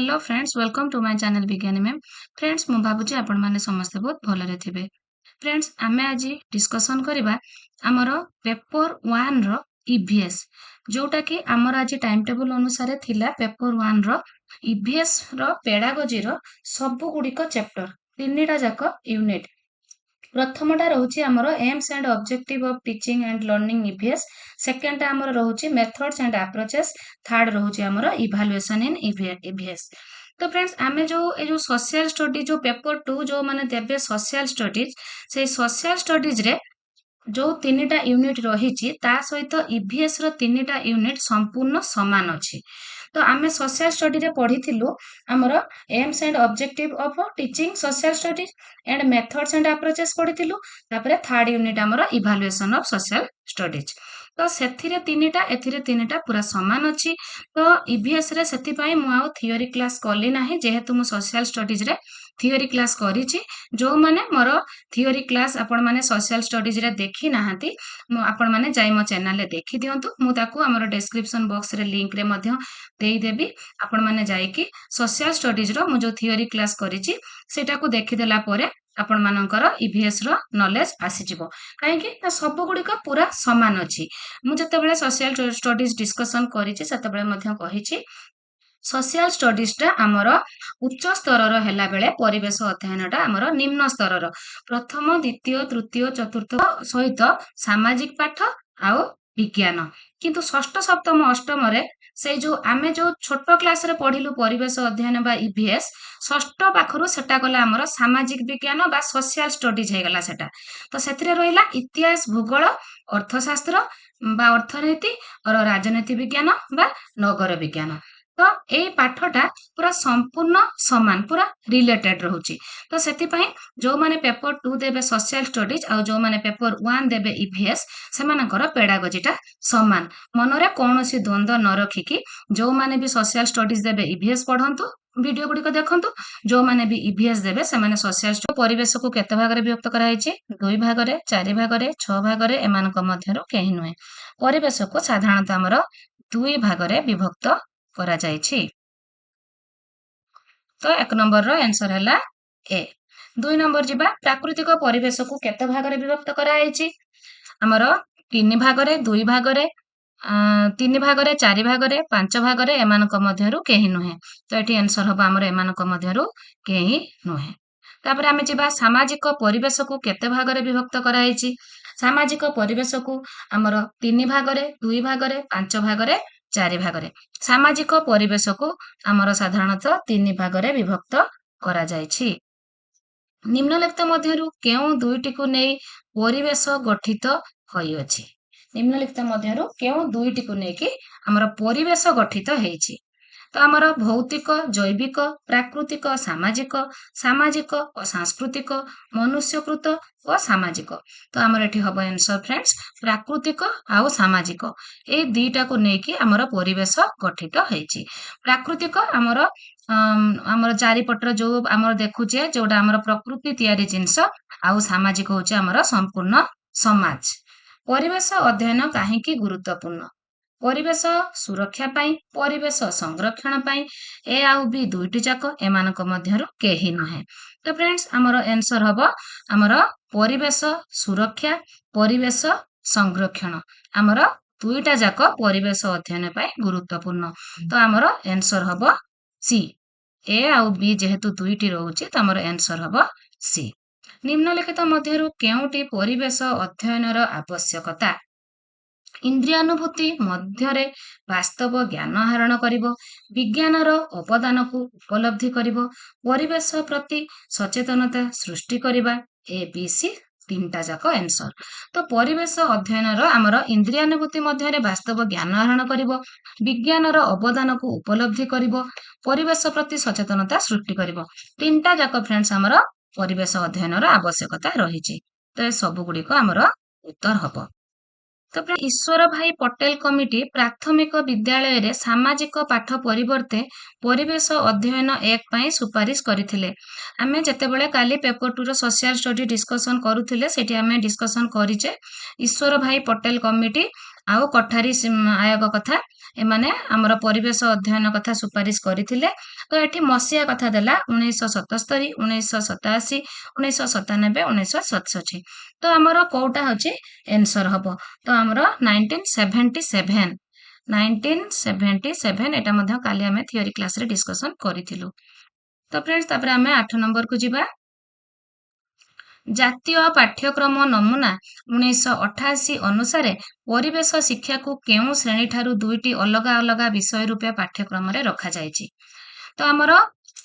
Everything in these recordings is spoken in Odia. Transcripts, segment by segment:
Hello friends, welcome to my channel Vigyani ma'am. Friends, मु भाबुची आपण माने समस्त बहुत भलरे थिबे। फ्रेंड्स, आमे आज डिस्कशन करिबा हमर पेपर 1 रो ईवीएस, जोटा कि हमर आज टाइम टेबल अनुसार थिला पेपर 1 रो ईवीएस रो पेडागोजी रो सब गुडी को चैप्टर तीनटा जाक यूनिट। प्रथमटा रोचे आमर aims and objective of teaching and learning EVS, सेकेंडटा आमर रोचे मेथड्स एंड अप्रोचेस, थर्ड रोचे आमर इवैल्यूएशन इन ईवीएस। तो फ्रेंड्स, आमे जो सोशल स्टडी जो पेपर 2 जो माने देबे सोशल स्टडीज, से सोशल स्टडीज रे जो तीनटा यूनिट रही सहित ईवीएस रो तीनटा यूनिट संपूर्ण समान अच्छी। तो आमे सोशल स्टडी रे पढ़ी आमर aims and objective of teaching social studies and methods and approaches पढ़ी। थर्ड यूनिट आमर इवैल्यूएशन ऑफ सोशल स्टडीज। तो सेथिरे तीनटा एथिरे तीनटा पूरा समान अच्छी। तो ईवीएस रे सेति मु आउ थियोरी क्लास कली नाही, जेहेतु मु सोशल स्टडीज रे थियोरी क्लास करिछि। जो माने मोर थियोरी क्लास आपण माने सोशल स्टडीज रे देखि नाहांती, आपण माने जाई मो चैनल रे देखि दियंतु। मु ताकू हमर डिस्क्रिप्शन बॉक्स रे लिंक रे मध्य देई देबी। आपण माने जाईकी सोशल स्टडीज रो मु जो थियोरी क्लास करिछि सेटा को देखि देला परे आपण मानकर ईवीएस रो नॉलेज आसी जिवो। काहे कि सब गुडी को पूरा समान अछि। मु जते सोशल स्टडीज डिस्कशन करिछि सेते बेले मध्य कहिछि सोशल स्टडीज आमर उच्च स्तर हेला बेले परिवेश अध्ययन आमर निम्न स्तर प्रथम द्वितीय तृतीय चतुर्थ सहित सामाजिक पाठ आउ विज्ञान। किंतु षष्ठ सप्तम अष्टम रे से जो आमे जो छोट क्लास रे पढ़िलु परिवेश अध्ययन बा ईवीएस, षष्ठ पाखरु सेटा गला आमर सामाजिक विज्ञान बा सोशल स्टडीज हे गला सेटा। तो सेथिरे रहिला इतिहास भूगोल अर्थशास्त्र बा अर्थनीति और राजनीति विज्ञान बा नगर विज्ञान। तो ए पाठटा पूरा संपूर्ण समान पूरा रिलेटेड रहउची। तो सेति पई जो माने पेपर 2 देबे सोशल स्टडीज आ जो माने पेपर 1 देबे ईवीएस, सेमानकर पेडागोजीटा समान। मनरे कोनोसी द्वंद्व न रखिकी जो माने भी सोशल स्टडीज देबे ईवीएस पढंतु, वीडियो गुडी को देखंतु। जो माने भी ईवीएस देबे से माने सोशल परिवेश को केते भाग रे विभक्त करा हैछि, 2 भाग रे, 4 भाग रे, 6 भाग रे, एमानक मध्यरो केहि नुहे। परिवेश को साधारणतः हमर 2 भाग रे विभक्त करा जायछि। तो 1 नंबर रो आंसर हैला ए। 2 नंबर जिबा प्राकृतिक परिवेश को केते भाग रे विभक्त करा हैछि, हमर 3 भाग रे, 2 भाग रे, 3 भाग रे, 4 भाग रे, 5 भाग रे, एमानक मध्यरो केहि नुहे। तो एठी आंसर हबा हमर एमानक मध्यरो केहि नुहे। तापर आमे जिबा सामाजिक परिवेश को केते भाग रे विभक्त करा हैछि। सामाजिक परिवेश को हमर 3 भाग रे, 2 भाग रे, 5 भाग रे, 4 भाग रे। सामाजिक परिवेश को हमर साधारणतः 3 भाग रे विभक्त करा जायछि। निम्नलिखित मध्यरु केउ दुईटी को नै परिवेश गठित होई अछि। निम्नलिखित मध्यरु केउ दुईटी को नै कि हमर परिवेश गठित हेछि। तो आमर भौतिक, जैविक, प्राकृतिक, सामाजिक, सामाजिक और सांस्कृतिक, मनुष्यकृत और सामाजिक। तो आमर एठी हबो आंसर फ्रेंड्स प्राकृतिक आउ सामाजिक, ए दीटा को नेकी आमर परिवेश गठित हेछि। प्राकृतिक आमर आमर चारिपटर जो आमर देखुचे जोटा आमर प्रकृति तयारी जिंस, आउ सामाजिक होचे आमर संपूर्ण समाज। परिवेश अध्ययन काहेकि गुरुत्वपूर्ण? परिवेश सुरक्षा पाई, परिवेश संरक्षण पाई, ए आउ बी दुईटी जाक एमानक मध्यरु केहि नहे। तो फ्रेंड्स, आमर आंसर हबो आमर परिवेश सुरक्षा, परिवेश संरक्षण, आमर दुईटा जाक परिवेश अध्ययन पाई गुरुत्वपूर्ण। तो आमर आंसर हबो सी। ए आउ बी जेहेतु दुईटी रहउची तो आमर आंसर हबो सी। निम्नलिखित मध्यरु केउटी परिवेश अध्ययनर आवश्यकता? इंद्रियानुभूति मध्यरे वास्तव ज्ञान आहरण करिबो, विज्ञानर अवदान को उपलब्धि करिबो, परिवेश प्रति सचेतनता सृष्टि करिबा, ए बी सी तीनटा जाक आंसर। तो परिवेश अध्ययनर आमर इंद्रियानुभूति मध्यरे वास्तव ज्ञान आहरण करिबो, विज्ञानर अवदान को उपलब्धि करिबो, परिवेश प्रति सचेतनता सृष्टि करिबो, तीनटा जाक फ्रेंड्स आमर परिवेश अध्ययनर आवश्यकता रहिछि। तो ए सब गुडी को आमर उत्तर हबो। तो ईश्वर भाई पटेल कमिटी प्राथमिक विद्यालय रे सामाजिक पाठ परिवर्ते ପରିବେଶ ଅଧ୍ୟୟନ 1 ପାଇଁ ସୁପାରିଶ କରିଥିଲେ। ଆମେ ଯେତେବେଳେ କାଲି ପେପର 2 ର ସୋସିଆଲ ଷ୍ଟଡି ଡିସ୍କସନ କରୁଥିଲେ ସେଠି ଆମେ ଡିସ୍କସନ କରିଛେ ଈଶ୍ୱର ଭାଇ ପଟେଲ କମିଟି ଆଉ କଠାରୀ ଆୟୋଗ କଥା ଏମାନେ ଆମର ପରିବେଶ ଅଧ୍ୟୟନ କଥା ସୁପାରିଶ କରିଥିଲେ। ତ ଏଠି ମସିହା କଥା ଦେଲା 1977, 1987, 1997, 1967। ତ ଆମର କୋଉଟା ହଉଛି ଆନ୍ସର ହବ? ତ ଆମର 1977 ଏଟା ମଧ୍ୟ କାଲି ଆମେ ଥିଓରି କ୍ଲାସରେ ଡିସ୍କସନ କରିଥିଲୁ। ତ ଫ୍ରେଣ୍ଡସ୍ ତାପରେ ଆମେ 8 ନମ୍ବରକୁ ଯିବା। ଜାତୀୟ ପାଠ୍ୟକ୍ରମ ନମୁନା 1988 ଅନୁସାରେ ପରିବେଶ ଶିକ୍ଷାକୁ କେଉଁ ଶ୍ରେଣୀଠାରୁ 2ଟି ଅଲଗା ଅଲଗା ବିଷୟ ରୂପେ ପାଠ୍ୟକ୍ରମରେ ରଖାଯାଇଛି? ତ ଆମର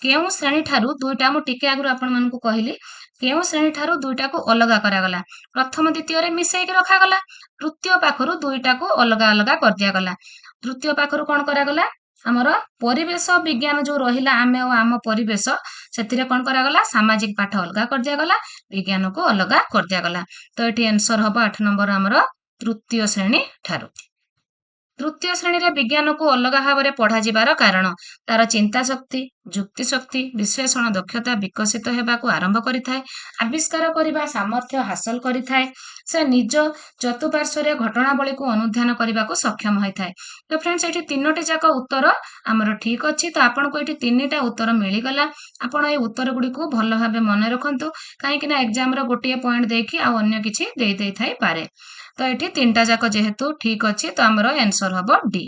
କେଉଁ ଶ୍ରେଣୀଠାରୁ 2ଟା ମୁଁ ଟିକେ ଆଗରୁ ଆପଣମାନଙ୍କୁ କହିଲି କେଉଁ ଶ୍ରେଣୀଠାରୁ 2ଟାକୁ ଅଲଗା କରାଗଲା। ପ୍ରଥମ ଦ୍ୱିତୀୟରେ ମିଶେଇକି ରଖାଗଲା। ତୃତୀୟ ପାଖରୁ 2ଟାକୁ ଅଲଗା ଅଲଗା କରିଦିଆଗଲା। ତୃତୀୟ ପାଖରୁ କଣ କରାଗଲା? ଆମର ପରିବେଶ ବିଜ୍ଞାନ ଯୋଉ ରହିଲା ଆମେ ଆଉ ଆମ ପରିବେଶ ସେଥିରେ କଣ କରାଗଲା? ସାମାଜିକ ପାଠ ଅଲଗା କରିଦିଆଗଲା, ବିଜ୍ଞାନକୁ ଅଲଗା କରିଦିଆଗଲା। ତ ଏଠି ଆନ୍ସର ହବ 8 ନମ୍ବର ଆମର ତୃତୀୟ ଶ୍ରେଣୀ ଠାରୁ। ତୃତୀୟ ଶ୍ରେଣୀରେ ବିଜ୍ଞାନକୁ ଅଲଗା ଭାବରେ ପଢାଯିବାର କାରଣ ତାର ଚିନ୍ତା ଶକ୍ତି, ଯୁକ୍ତି ଶକ୍ତି, ବିଶ୍ଳେଷଣ ଦକ୍ଷତା ବିକଶିତ ହେବାକୁ ଆରମ୍ଭ କରିଥାଏ, ଆବିଷ୍କାର କରିବା ସାମର୍ଥ୍ୟ ହାସଲ କରିଥାଏ, ସେ ନିଜ ଚତୁଃପାର୍ଶ୍ୱରେ ଘଟଣାବଳୀକୁ ଅନୁଧ୍ୟାନ କରିବାକୁ ସକ୍ଷମ ହୋଇଥାଏ। ତ ଫ୍ରେଣ୍ଡସ୍ ଏଠି 3ଟି ଯାକ ଉତ୍ତର ଆମର ଠିକ ଅଛି। ତ ଆପଣଙ୍କୁ ଏଠି 3ଟା ଉତ୍ତର ମିଳିଗଲା। ଆପଣ ଏଇ ଉତ୍ତର ଗୁଡିକୁ ଭଲ ଭାବେ ମନେ ରଖନ୍ତୁ କାହିଁକି ନା ଏକ୍ସାମର ଗୋଟିଏ ପଏଣ୍ଟ ଦେଇକି ଆଉ ଅନ୍ୟ କିଛି ଦେଇଥାଇପାରେ। ତ ଏଠି 3ଟା ଯାକ ଯେହେତୁ ଠିକ ଅଛି ତ ଆମର ଆନ୍ସର ହବ ଡି।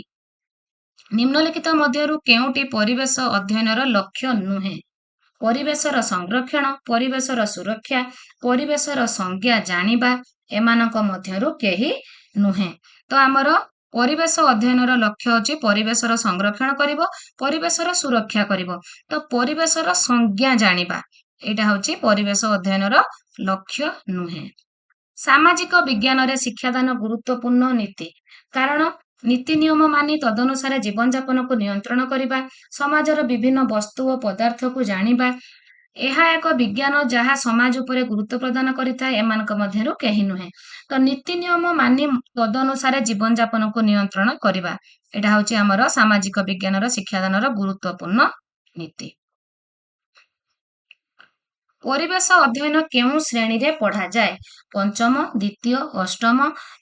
ନିମ୍ନଲିଖିତ ମଧ୍ୟରୁ କେଉଁଟି ପରିବେଶ ଅଧ୍ୟୟନର ଲକ୍ଷ୍ୟ ନୁହେଁ? ପରିବେଶର ସଂରକ୍ଷଣ, ପରିବେଶର ସୁରକ୍ଷା, ପରିବେଶର ସଂଜ୍ଞା ଜାଣିବା ଏମାନଙ୍କ ମଧ୍ୟରୁ କେହି ନୁହେଁ। ତ ଆମର ପରିବେଶ ଅଧ୍ୟୟନର ଲକ୍ଷ୍ୟ ଅଛି ପରିବେଶର ସଂରକ୍ଷଣ କରିବ, ପରିବେଶର ସୁରକ୍ଷା କରିବ। ତ ପରିବେଶର ସଂଜ୍ଞା ଜାଣିବା ଏଇଟା ହଉଛି ପରିବେଶ ଅଧ୍ୟୟନର ଲକ୍ଷ୍ୟ ନୁହେଁ। ସାମାଜିକ ବିଜ୍ଞାନରେ ଶିକ୍ଷାଦାନ ଗୁରୁତ୍ୱପୂର୍ଣ୍ଣ ନୀତି। କାରଣ ନୀତି ନିୟମ ମାନି ତଦନୁସାରେ ଜୀବନଯାପନକୁ ନିୟନ୍ତ୍ରଣ କରିବା, ସମାଜର ବିଭିନ୍ନ ବସ୍ତୁ ଓ ପଦାର୍ଥକୁ ଜାଣିବା, ଏହା ଏକ ବିଜ୍ଞାନ ଯାହା ସମାଜ ଉପରେ ଗୁରୁତ୍ୱ ପ୍ରଦାନ କରିଥାଏ ଏମାନଙ୍କ ମଧ୍ୟରୁ କେହି ନୁହେଁ। ତ ନୀତି ନିୟମ ମାନି ତଦନୁସାରେ ଜୀବନଯାପନକୁ ନିୟନ୍ତ୍ରଣ କରିବା ଏଇଟା ହଉଛି ଆମର ସାମାଜିକ ବିଜ୍ଞାନର ଶିକ୍ଷାଦାନର ଗୁରୁତ୍ୱପୂର୍ଣ୍ଣ ନୀତି। ପରିବେଶ ଅଧ୍ୟୟନ କେଉଁ ଶ୍ରେଣୀରେ ପଢାଯାଏ? ପଞ୍ଚମ, ଦ୍ୱିତୀୟ, ଅଷ୍ଟମ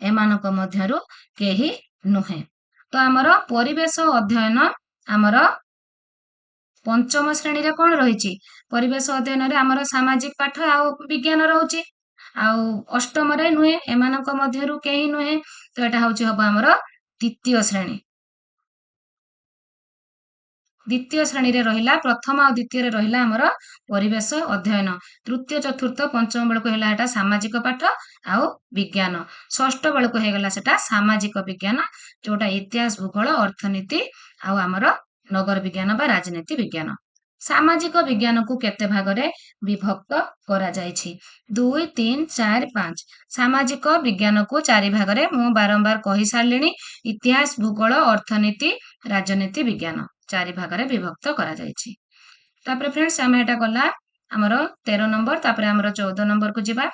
ଏମାନଙ୍କ ମଧ୍ୟରୁ କେହି ନୁହେଁ। ତ ଆମର ପରିବେଶ ଅଧ୍ୟୟନ ଆମର ପଞ୍ଚମ ଶ୍ରେଣୀରେ କଣ ରହିଛି? ପରିବେଶ ଅଧ୍ୟୟନରେ ଆମର ସାମାଜିକ ପାଠ ଆଉ ବିଜ୍ଞାନ ରହୁଛି। ଆଉ ଅଷ୍ଟମରେ ନୁହେଁ, ଏମାନଙ୍କ ମଧ୍ୟରୁ କେହି ନୁହେଁ। ତ ଏଟା ହଉଛି ହବ ଆମର ଦ୍ୱିତୀୟ ଶ୍ରେଣୀ। ଦ୍ୱିତୀୟ ଶ୍ରେଣୀରେ ରହିଲା, ପ୍ରଥମ ଆଉ ଦ୍ୱିତୀୟରେ ରହିଲା ଆମର ପରିବେଶ ଅଧ୍ୟୟନ। ତୃତୀୟ, ଚତୁର୍ଥ, ପଞ୍ଚମ ବେଳକୁ ହେଲା ଏଟା ସାମାଜିକ ପାଠ ଆଉ ବିଜ୍ଞାନ। ଷଷ୍ଠ ବେଳକୁ ହେଇଗଲା ସେଟା ସାମାଜିକ ବିଜ୍ଞାନ ଯୋଉଟା ଇତିହାସ, ଭୂଗୋଳ, ଅର୍ଥନୀତି ଆଉ ଆମର ନଗର ବିଜ୍ଞାନ ବା ରାଜନୀତି ବିଜ୍ଞାନ। ସାମାଜିକ ବିଜ୍ଞାନକୁ କେତେ ଭାଗରେ ବିଭକ୍ତ କରାଯାଇଛି? 2, 3, 4, 5। ସାମାଜିକ ବିଜ୍ଞାନକୁ 4 ଭାଗରେ ମୁଁ ବାରମ୍ବାର କହିସାରିଲିଣି। ଇତିହାସ, ଭୂଗୋଳ, ଅର୍ଥନୀତି, ରାଜନୀତି ବିଜ୍ଞାନ 4 ଭାଗରେ ବିଭକ୍ତ କରାଯାଇଛି। ତାପରେ ଫ୍ରେଣ୍ଡସ୍ ଆମେ ଏଟା ଗଲା ଆମର 13 ନମ୍ବର। ତାପରେ ଆମର 14 ନମ୍ବରକୁ ଯିବା।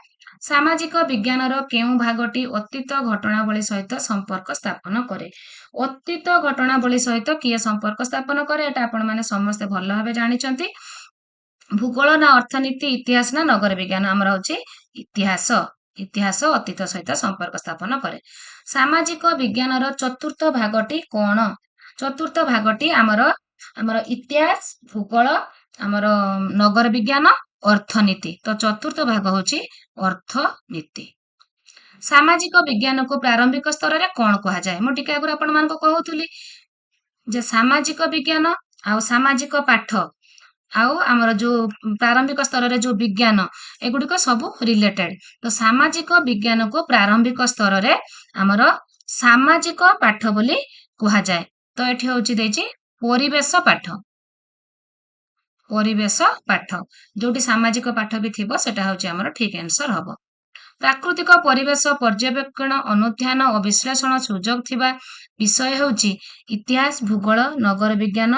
ସାମାଜିକ ବିଜ୍ଞାନର କେଉଁ ଭାଗଟି ଅତୀତ ଘଟଣାବଳୀ ସହିତ ସମ୍ପର୍କ ସ୍ଥାପନ କରେ? ଅତୀତ ଘଟଣାବଳୀ ସହିତ କିଏ ସମ୍ପର୍କ ସ୍ଥାପନ କରେ ଏଟା ଆପଣମାନେ ସମସ୍ତେ ଭଲ ଭାବେ ଜାଣିଛନ୍ତି। ଭୂଗୋଳ ନା ଅର୍ଥନୀତି, ଇତିହାସ ନା ନଗର ବିଜ୍ଞାନ? ଆମର ହଉଛି ଇତିହାସ। ଇତିହାସ ଅତୀତ ସହିତ ସମ୍ପର୍କ ସ୍ଥାପନ କରେ। ସାମାଜିକ ବିଜ୍ଞାନର ଚତୁର୍ଥ ଭାଗଟି କଣ? ଚତୁର୍ଥ ଭାଗଟି ଆମର ଇତିହାସ, ଭୂଗୋଳ, ଆମର ନଗର ବିଜ୍ଞାନ, ଅର୍ଥନୀତି। ତ ଚତୁର୍ଥ ଭାଗ ହଉଛି ଅର୍ଥନୀତି। ସାମାଜିକ ବିଜ୍ଞାନକୁ ପ୍ରାରମ୍ଭିକ ସ୍ତରରେ କଣ କୁହାଯାଏ? ମୁଁ ଟିକେ ଆଗରୁ ଆପଣମାନଙ୍କୁ କହୁଥିଲି ଯେ ସାମାଜିକ ବିଜ୍ଞାନ ଆଉ ସାମାଜିକ ପାଠ ଆଉ ଆମର ଯୋଉ ପ୍ରାରମ୍ଭିକ ସ୍ତରରେ ଯୋଉ ବିଜ୍ଞାନ ଏଗୁଡିକ ସବୁ ରିଲେଟେଡ। ତ ସାମାଜିକ ବିଜ୍ଞାନକୁ ପ୍ରାରମ୍ଭିକ ସ୍ତରରେ ଆମର ସାମାଜିକ ପାଠ ବୋଲି କୁହାଯାଏ। ତ ଏଠି ହଉଛି ଦେଇଛି ପରିବେଶ ପାଠ। ପରିବେଶ ପାଠ ଯୋଉଠି ସାମାଜିକ ପାଠ ବି ଥିବ ସେଟା ହଉଛି ଆମର ଠିକ ଆନ୍ସର ହବ। ପ୍ରାକୃତିକ ପରିବେଶ ପର୍ଯ୍ୟବେକ୍ଷଣ, ଅନୁଧ୍ୟାନ ଓ ବିଶ୍ଳେଷଣ ସୁଯୋଗ ଥିବା ବିଷୟ ହେଉଛି ଇତିହାସ, ଭୂଗୋଳ, ନଗର ବିଜ୍ଞାନ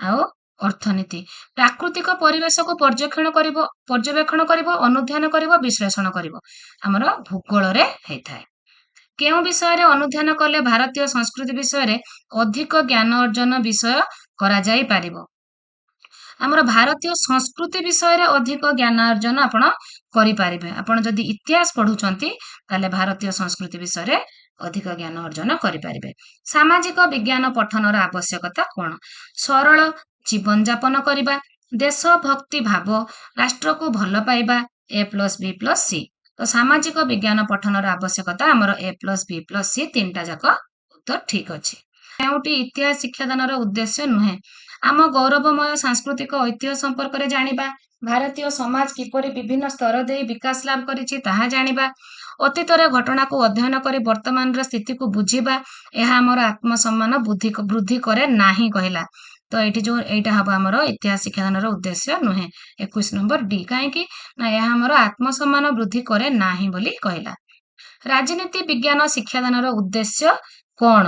ଆଉ ଅର୍ଥନୀତି। ପ୍ରାକୃତିକ ପରିବେଶକୁ ପର୍ଯ୍ୟବେକ୍ଷଣ କରିବ, ଅନୁଧ୍ୟାନ କରିବ, ବିଶ୍ଳେଷଣ କରିବ ଆମର ଭୂଗୋଳରେ ହେଇଥାଏ। କେଉଁ ବିଷୟରେ ଅନୁଧ୍ୟାନ କଲେ ଭାରତୀୟ ସଂସ୍କୃତି ବିଷୟରେ ଅଧିକ ଜ୍ଞାନ ଅର୍ଜନ ବିଷୟ କରାଯାଇ ପାରିବ? ଆମର ଭାରତୀୟ ସଂସ୍କୃତି ବିଷୟରେ ଅଧିକ ଜ୍ଞାନ ଅର୍ଜନ ଆପଣ କରିପାରିବେ। ଆପଣ ଯଦି ଇତିହାସ ପଢୁଛନ୍ତି ତାହେଲେ ଭାରତୀୟ ସଂସ୍କୃତି ବିଷୟରେ ଅଧିକ ଜ୍ଞାନ ଅର୍ଜନ କରିପାରିବେ। ସାମାଜିକ ବିଜ୍ଞାନ ପଠନର ଆବଶ୍ୟକତା କଣ? ସରଳ ଜୀବନ ଯାପନ କରିବା, ଦେଶଭକ୍ତି ଭାବ, ରାଷ୍ଟ୍ରକୁ ଭଲ ପାଇବା, A+B+C। ତ ସାମାଜିକ ବିଜ୍ଞାନ ପଠନର ଆବଶ୍ୟକତା ଆମର A+B+C, ତିନିଟା ଯାକ ଉତ୍ତର ଠିକ ଅଛି। କେଉଁଟି ଇତିହାସ ଶିକ୍ଷାଦାନର ଉଦ୍ଦେଶ୍ୟ ନୁହେଁ? ଆମ ଗୌରବମୟ ସାଂସ୍କୃତିକ ଐତିହ୍ୟ ସମ୍ପର୍କରେ ଜାଣିବା, ଭାରତୀୟ ସମାଜ କିପରି ବିଭିନ୍ନ ସ୍ତର ଦେଇ ବିକାଶ ଲାଭ କରିଛି ତାହା ଜାଣିବା, ଅତୀତର ଘଟଣାକୁ ଅଧ୍ୟୟନ କରି ବର୍ତ୍ତମାନର ସ୍ଥିତିକୁ ବୁଝିବା, ଏହା ଆମର ଆତ୍ମସମ୍ମାନ ବୃଦ୍ଧି କରେ ନାହିଁ କହିଲା। ତ ଏଇଟା ହବ ଆମର ଇତିହାସ ଶିକ୍ଷାଦାନର ଉଦ୍ଦେଶ୍ୟ ନୁହେଁ। 21 ନମ୍ବର ଡି। କାହିଁକି ନା ଏହା ଆମର ଆତ୍ମସମ୍ମାନ ବୃଦ୍ଧି କରେ ନାହିଁ ବୋଲି କହିଲା। ରାଜନୀତି ବିଜ୍ଞାନ ଶିକ୍ଷାଦାନର ଉଦ୍ଦେଶ୍ୟ କଣ?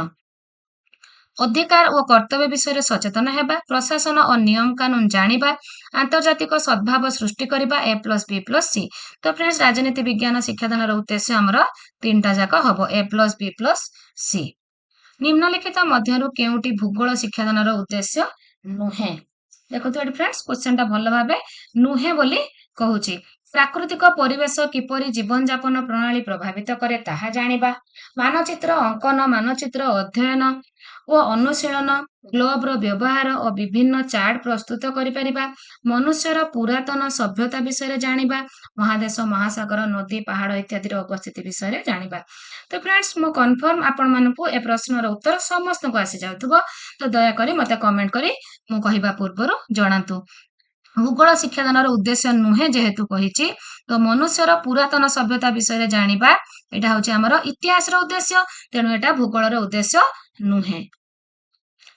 ଅଧିକାର ଓ କର୍ତ୍ତବ୍ୟ ବିଷୟରେ ସଚେତନ ହେବା, ପ୍ରଶାସନ ଓ ନିୟମ କାନୁନ ଜାଣିବା, ଆନ୍ତର୍ଜାତିକ ସଦ୍ଭାବ ସୃଷ୍ଟି କରିବା, A+B+C। ତ ଫ୍ରେଣ୍ଡସ୍ ରାଜନୀତି ବିଜ୍ଞାନ ଶିକ୍ଷାଦାନର ଉଦ୍ଦେଶ୍ୟ ଆମର ତିନିଟା ଯାକ ହବ A+B+C। ନିମ୍ନଲିଖିତ ମଧ୍ୟରୁ କେଉଁଟି ଭୂଗୋଳ ଶିକ୍ଷାଦାନର ଉଦ୍ଦେଶ୍ୟ ନୁହେଁ? ଦେଖନ୍ତୁ ଏଠି ଫ୍ରେଣ୍ଡସ୍ କ୍ୱେଶ୍ଚନଟା ଭଲ ଭାବେ ନୁହେଁ ବୋଲି କହୁଛି। ପ୍ରାକୃତିକ ପରିବେଶ କିପରି ଜୀବନଯାପନ ପ୍ରଣାଳୀ ପ୍ରଭାବିତ କରେ ତାହା ଜାଣିବା, ମାନଚିତ୍ର ଅଙ୍କନ, ମାନଚିତ୍ର ଅଧ୍ୟୟନ ଓ ଅନୁଶୀଳନ, ଗ୍ଲୋବର ବ୍ୟବହାର ଓ ବିଭିନ୍ନ ଚାର୍ଟ ପ୍ରସ୍ତୁତ କରିପାରିବା, ମନୁଷ୍ୟର ପୁରାତନ ସଭ୍ୟତା ବିଷୟରେ ଜାଣିବା, ମହାଦେଶ, ମହାସାଗର, ନଦୀ, ପାହାଡ଼ ଇତ୍ୟାଦିର ଉପସ୍ଥିତି ବିଷୟରେ ଜାଣିବା। ତ ଫ୍ରେଣ୍ଡସ୍ ମୁଁ କନଫର୍ମ ଆପଣମାନଙ୍କୁ ଏ ପ୍ରଶ୍ନର ଉତ୍ତର ସମସ୍ତଙ୍କୁ ଆସିଯାଉଥିବ। ତ ଦୟାକରି ମୋତେ କମେଣ୍ଟ କରି ମୁଁ କହିବା ପୂର୍ବରୁ ଜଣାନ୍ତୁ। ଭୂଗୋଳ ଶିକ୍ଷାଦାନର ଉଦ୍ଦେଶ୍ୟ ନୁହେଁ ଯେହେତୁ କହିଛି, ତ ମନୁଷ୍ୟର ପୁରାତନ ସଭ୍ୟତା ବିଷୟରେ ଜାଣିବା ଏଇଟା ହଉଛି ଆମର ଇତିହାସର ଉଦ୍ଦେଶ୍ୟ, ତେଣୁ ଏଇଟା ଭୂଗୋଳର ଉଦ୍ଦେଶ୍ୟ ନୁହେଁ।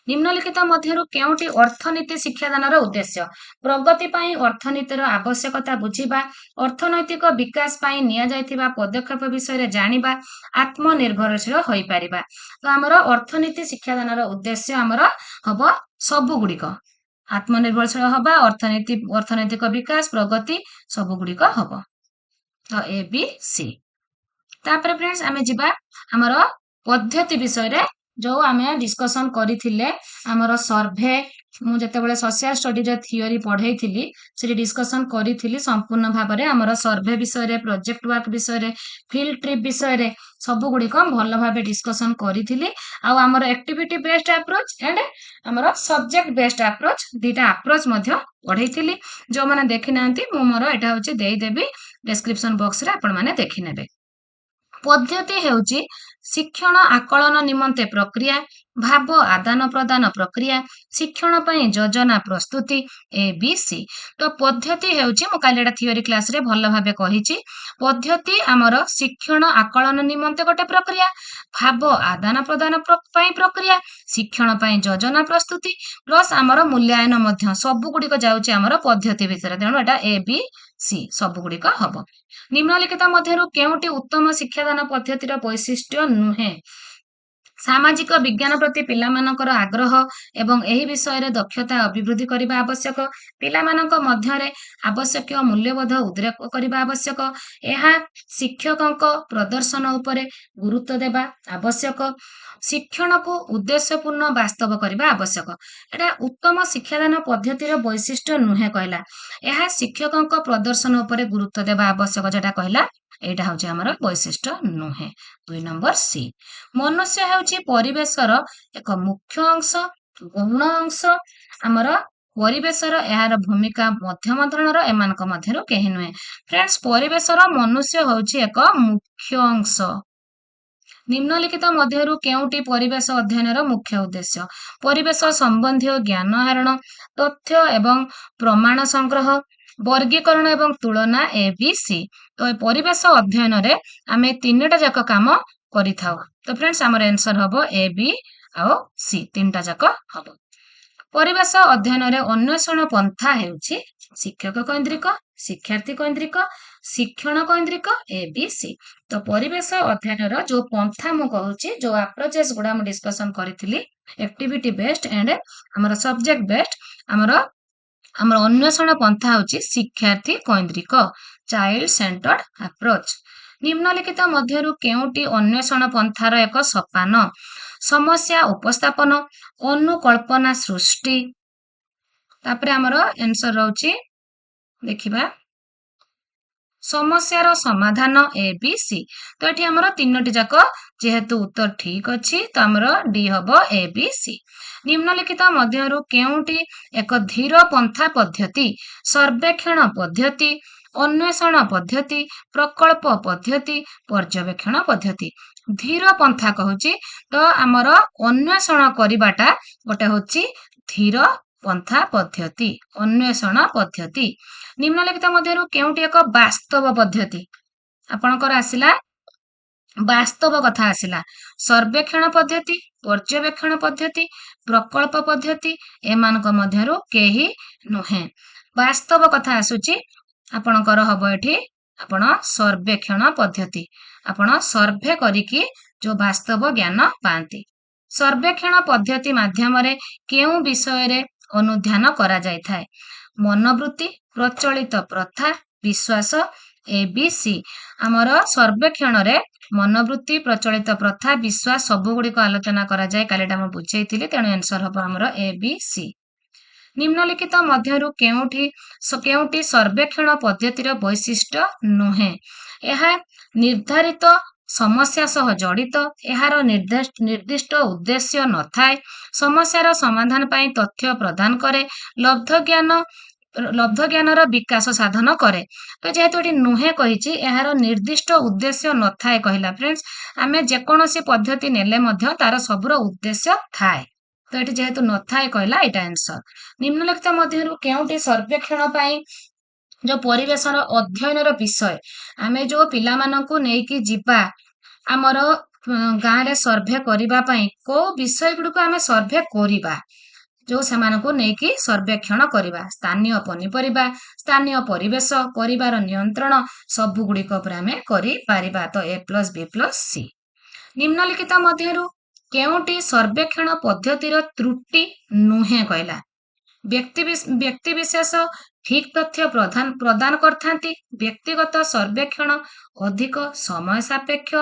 ନିମ୍ନଲିଖିତ ମଧ୍ୟରୁ କେଉଁଟି ଅର୍ଥନୀତି ଶିକ୍ଷାଦାନର ଉଦ୍ଦେଶ୍ୟ? ପ୍ରଗତି ପାଇଁ ଅର୍ଥନୀତିର ଆବଶ୍ୟକତା ବୁଝିବା, ଅର୍ଥନୈତିକ ବିକାଶ ପାଇଁ ନିଆଯାଇଥିବା ପଦକ୍ଷେପ ବିଷୟରେ ଜାଣିବା, ଆତ୍ମନିର୍ଭରଶୀଳ ହୋଇପାରିବା। ତ ଆମର ଅର୍ଥନୀତି ଶିକ୍ଷାଦାନର ଉଦ୍ଦେଶ୍ୟ ଆମର ହବ ସବୁଗୁଡ଼ିକ, ଆତ୍ମନିର୍ଭରଶୀଳ ହବା, ଅର୍ଥନୈତିକ ବିକାଶ, ପ୍ରଗତି ସବୁଗୁଡ଼ିକ ହବ। ତ A,B,C। ତାପରେ ଫ୍ରେଣ୍ଡସ୍ ଆମେ ଯିବା ଆମର ପଦ୍ଧତି ବିଷୟରେ, ଯୋଉ ଆମେ ଡିସ୍କସନ କରିଥିଲେ ଆମର ସର୍ଭେ, ମୁଁ ଯେତେବେଳେ ସୋସିଆଲ ଷ୍ଟଡିଜର ଥିଓରି ପଢେଇଥିଲି ସେଠି ଡିସ୍କସନ କରିଥିଲି ସମ୍ପୂର୍ଣ୍ଣ ଭାବରେ ଆମର ସର୍ଭେ ବିଷୟରେ, ପ୍ରୋଜେକ୍ଟ ୱାର୍କ ବିଷୟରେ, ଫିଲ୍ଡ ଟ୍ରିପ୍ ବିଷୟରେ ସବୁଗୁଡ଼ିକ ଭଲ ଭାବେ ଡିସ୍କସନ କରିଥିଲି। ଆଉ ଆମର ଆକ୍ଟିଭିଟି ବେସ୍ଡ ଆପ୍ରୋଚ ଆଣ୍ଡ ଆମର ସବଜେକ୍ଟ ବେସ୍ଡ ଆପ୍ରୋଚ, ଦିଟା ଆପ୍ରୋଚ ମଧ୍ୟ ପଢେଇଥିଲି। ଯୋଉମାନେ ଦେଖିନାହାନ୍ତି ମୁଁ ମୋର ଏଇଟା ହଉଛି ଦେଇଦେବି ଡେସ୍କ୍ରିପସନ ବକ୍ସରେ, ଆପଣମାନେ ଦେଖିନେବେ। ପଦ୍ଧତି ହେଉଛି ଶିକ୍ଷଣ ଆକଳନ ନିମନ୍ତେ ପ୍ରକ୍ରିୟା, ଭାବ ଆଦାନ ପ୍ରଦାନ ପ୍ରକ୍ରିୟା, ଶିକ୍ଷଣ ପାଇଁ ଯୋଜନା ପ୍ରସ୍ତୁତି, A,B,C। ତ ପଦ୍ଧତି ହେଉଛି, ମୁଁ କାଲି ଏଟା ଥିଓରି କ୍ଲାସରେ ଭଲ ଭାବେ କହିଛି, ପଦ୍ଧତି ଆମର ଶିକ୍ଷଣ ଆକଳନ ନିମନ୍ତେ ଗୋଟେ ପ୍ରକ୍ରିୟା, ଭାବ ଆଦାନ ପ୍ରଦାନ ପାଇଁ ପ୍ରକ୍ରିୟା, ଶିକ୍ଷଣ ପାଇଁ ଯୋଜନା ପ୍ରସ୍ତୁତି ପ୍ଲସ୍ ଆମର ମୂଲ୍ୟାୟନ ମଧ୍ୟ, ସବୁଗୁଡ଼ିକ ଯାଉଛି ଆମର ପଦ୍ଧତି ଭିତରେ, ତେଣୁ ଏଟା A,B,C ସବୁଗୁଡ଼ିକ ହବ। ନିମ୍ନଲିଖିତ ମଧ୍ୟରୁ କେଉଁଟି ଉତ୍ତମ ଶିକ୍ଷାଦାନ ପଦ୍ଧତିର ବୈଶିଷ୍ଟ୍ୟ ନୁହେଁ? ସାମାଜିକ ବିଜ୍ଞାନ ପ୍ରତି ପିଲାମାନଙ୍କର ଆଗ୍ରହ ଏବଂ ଏହି ବିଷୟରେ ଦକ୍ଷତା ଅଭିବୃଦ୍ଧି କରିବା ଆବଶ୍ୟକ, ପିଲାମାନଙ୍କ ମଧ୍ୟରେ ଆବଶ୍ୟକୀୟ ମୂଲ୍ୟବୋଧ ଉଦ୍ରେକ କରିବା ଆବଶ୍ୟକ, ଏହା ଶିକ୍ଷକଙ୍କ ପ୍ରଦର୍ଶନ ଉପରେ ଗୁରୁତ୍ୱ ଦେବା ଆବଶ୍ୟକ, ଶିକ୍ଷଣକୁ ଉଦ୍ଦେଶ୍ୟପୂର୍ଣ୍ଣ ବାସ୍ତବ କରିବା ଆବଶ୍ୟକ। ଏଟା ଉତ୍ତମ ଶିକ୍ଷାଦାନ ପଦ୍ଧତିର ବୈଶିଷ୍ଟ୍ୟ ନୁହେଁ କହିଲା, ଏହା ଶିକ୍ଷକଙ୍କ ପ୍ରଦର୍ଶନ ଉପରେ ଗୁରୁତ୍ୱ ଦେବା ଆବଶ୍ୟକ ଯେଟା କହିଲା, ଏଇଟା ହଉଛି ଆମର ବୈଶିଷ୍ଟ୍ୟ ନୁହେଁ। 2 ନମ୍ବର ସି। ମନୁଷ୍ୟ ହେଉଛି ପରିବେଶର ଏକ ମୁଖ୍ୟ ଅଂଶ, ଗୌଣ ଅଂଶ। ଆମର ପରିବେଶର ଏହାର ଭୂମିକା ମଧ୍ୟମ ଧରଣର, ଏମାନଙ୍କ ମଧ୍ୟରୁ କେହି ନୁହେଁ। ଫ୍ରେଣ୍ଡସ୍ ପରିବେଶର ମନୁଷ୍ୟ ହେଉଛି ଏକ ମୁଖ୍ୟ ଅଂଶ। ନିମ୍ନଲିଖିତ ମଧ୍ୟରୁ କେଉଁଟି ପରିବେଶ ଅଧ୍ୟୟନର ମୁଖ୍ୟ ଉଦ୍ଦେଶ୍ୟ? ପରିବେଶ ସମ୍ବନ୍ଧୀୟ ଜ୍ଞାନ ଆହରଣ, ତଥ୍ୟ ଏବଂ ପ୍ରମାଣ ସଂଗ୍ରହ, ବର୍ଗୀକରଣ ଏବଂ ତୁଳନା, A,B,C। ତ ଏ ପରିବେଶ ଅଧ୍ୟୟନରେ ଆମେ ତିନିଟା ଯାକ କାମ କରିଥାଉ। ତ ଫ୍ରେଣ୍ଡସ୍ ଆମର ଆନ୍ସର ହବ A,B ଆଉ C, ତିନିଟା ଯାକ ହବ। ପରିବେଶ ଅଧ୍ୟୟନରେ ଅନ୍ୱେଷଣ ପନ୍ଥା ହେଉଛି ଶିକ୍ଷକ କୈନ୍ଦ୍ରିକ, ଶିକ୍ଷାର୍ଥୀ କୈନ୍ଦ୍ରିକ, ଶିକ୍ଷଣ କୈନ୍ଦ୍ରିକ, A,B,C। ତ ପରିବେଶ ଅଧ୍ୟୟନର ଯୋଉ ପନ୍ଥା ମୁଁ କହୁଛି, ଯୋଉ ଆପ୍ରୋଚେସ୍ ଗୁଡା ମୁଁ ଡିସ୍କସନ କରିଥିଲି, ଆକ୍ଟିଭିଟି ବେସ୍ଡ ଆଣ୍ଡ ଆମର ସବଜେକ୍ଟ ବେସ୍ଡ, ଆମର ଅନ୍ୱେଷଣ ପନ୍ଥା ହେଉଛି ଶିକ୍ଷାର୍ଥୀ କୈନ୍ଦ୍ରିକ, ଚାଇଲ୍ଡ ସେଣ୍ଟର୍ଡ ଆପ୍ରୋଚ। ନିମ୍ନଲିଖିତ ମଧ୍ୟରୁ କେଉଁଟି ଅନ୍ୱେଷଣ ପନ୍ଥାର ଏକ ସୋପାନ? ସମସ୍ୟା ଉପସ୍ଥାପନ, ଅନୁକଳ୍ପନା ସୃଷ୍ଟି, तापरे हमर आंसर रहउची देखिबा समस्यार समाधान ए बी सी। तो एठी हमर तीनोटी जाक जेहेतु उत्तर ठीक अछि तो हमर डी हबो ए बी सी। निम्नलिखित मध्यरु केउटी एक धीर पंथा पद्धति सर्वेक्षण पद्धति अन्वेषण पद्धति प्रकल्प पद्धति पर्यवेक्षण पद्धति। धीर पंथा कहूची तो आमर अन्वेषण करिबाटा गोटे होची धीर पंथा पद्धति अन्वेषण पद्धति। निम्नलिखित मध्यरु केउटी एक वास्तव पद्धति आपणकर आसिला वास्तव कथा आसिला सर्वेक्षण पद्धति पर्यवेक्षण पद्धति प्रकल्प पद्धति एमानक मध्यरु केही नुहे। वास्तव कथा आसुची आपणकर हबो एठी आपण सर्वेक्षण पद्धति आपण सर्वे करिकी जो वास्तव ज्ञान पांती। सर्वेक्षण पद्धति माध्यमरे केउ विषय रे अनुध्यान करा जाय थाए मनोवृत्ति प्रचलित प्रथा विश्वास ए बी सी। आमर सर्वेक्षण रे मनोवृत्ति प्रचलित प्रथा विश्वास सबु गुडी को आलोचना करा जाय कालेटा म बुझेइतिले तेणु आंसर हबो हमर ए बी सी। निम्नलिखित मध्यरु केउटी सर्वेक्षण पद्धतिर वैशिष्ट्य नुहे एहा निर्धारित समस्या सह जड़ित एहार निर्दिष्ट उद्देश्य नथाए समस्यार समाधान पई तथ्य प्रदान करे लब्ध ज्ञानर विकास साधन करे। तो जेहेतु एटी नुहे कहिची एहार निर्दिष्ट उद्देश्य नथाए कहिला फ्रेंड्स आमे जेकोनोसी पद्धति नेले मध्य तार सबुर उद्देश्य थाए तो एटी जेहेतु नथाए कहला एटा आंसर। निम्नलिखित मध्यरु केउटी सर्वेक्षण पई जो परिवेशर अध्ययनर विषय आमे जो पिला मानकु नेकी जिबा आमर गाँ रे सर्वे करिबा पई को विषय गुडी को आमे सर्वे करिबा जो सेमानकु नेकी सर्वेक्षण करिबा स्थानीय पनिपरिबा स्थानीय परिवेश परिवार नियंत्रण सबु गुडी को पर आमे करि पारिबा तो ए प्लस बी प्लस सी। निम्नलिखित मध्यरु केउटी सर्वेक्षण पद्धतिर त्रुटि नुहे कहला व्यक्ति विशेष ठीक तथ्य प्रदान करथांती व्यक्तिगत सर्वेक्षण अधिक समय सापेक्ष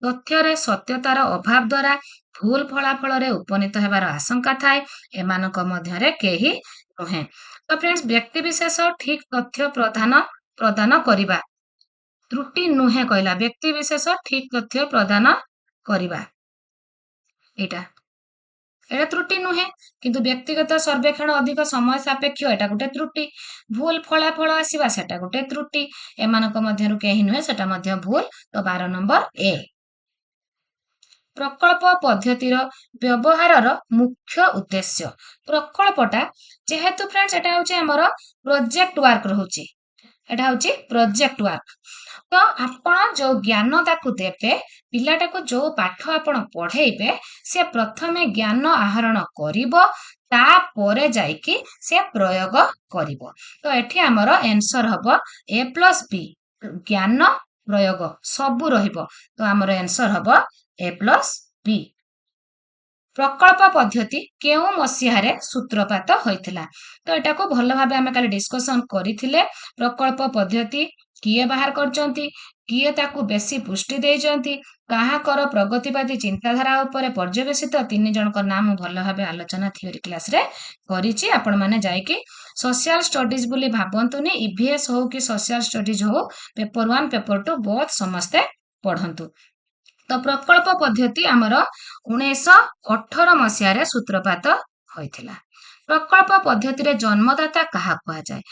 तथ्य सत्यतार अभाव द्वारा भूल फलाफल रे उपनीत हेबार आशंका थाए एमानक मध्यरे केही नुहे। तो फ्रेंड्स व्यक्ति विशेष ठीक तथ्य प्रदान करिबा त्रुटि नुहे कहला व्यक्ति विशेष ठीक तथ्य प्रदान करिबा एटा त्रुटि नुहे किंतु व्यक्तिगत सर्वेक्षण अधिक समय सापेक्ष एटा गोटे त्रुटि भूल फलाफल आसीबा सेटा गोटे त्रुटि एमानक मध्यरु केही नुहे सेटा मध्य भूल तो 12 नंबर ए। प्रकल्प पद्धतिर व्यवहारर मुख्य उद्देश्य प्रकल्पटा जेहेतु फ्रेंड्स एटा होचे हमर प्रोजेक्ट वर्क रहउची एटा होची प्रोजेक्ट वर्क तो आपण जो ज्ञान ताकू देबे पिलाटा को जो पाठ आपण पढेइबे से प्रथमे ज्ञान आहरण करिवो ता परे जाईकी से प्रयोग करिवो तो एठी हमर आंसर हबो ए प्लस बी ज्ञान प्रयोग सबु रहिबो तो हमर आंसर हबो ए प्लस बी। प्रकल्प पद्धति केउ मसिहारे सूत्रपात होइथिला तो एटा को भलो भाबे आमे काली डिस्कशन करिथिले प्रकल्प पद्धति किए बाहर करचंती किए ताकू बेसी पुष्टि देइचंती काहाकर प्रगतिवादी चिंताधारा उपरे पर्यवेसित तीन जनक नाम भलो भाबे आलोचना थियोरी क्लास रे करिछि आपण माने जाईकी सोशल स्टडीज बोली भाबंतुनी ईवीएस हो कि सोशल स्टडीज हो पेपर 1 पेपर 2 बहुत समस्ते पढंतु। तो प्रकल्प पद्धति आमर 1918 मसिया सूत्रपात होइथिला। प्रकल्प पद्धति रे जन्मदाता कहा कुआ जाए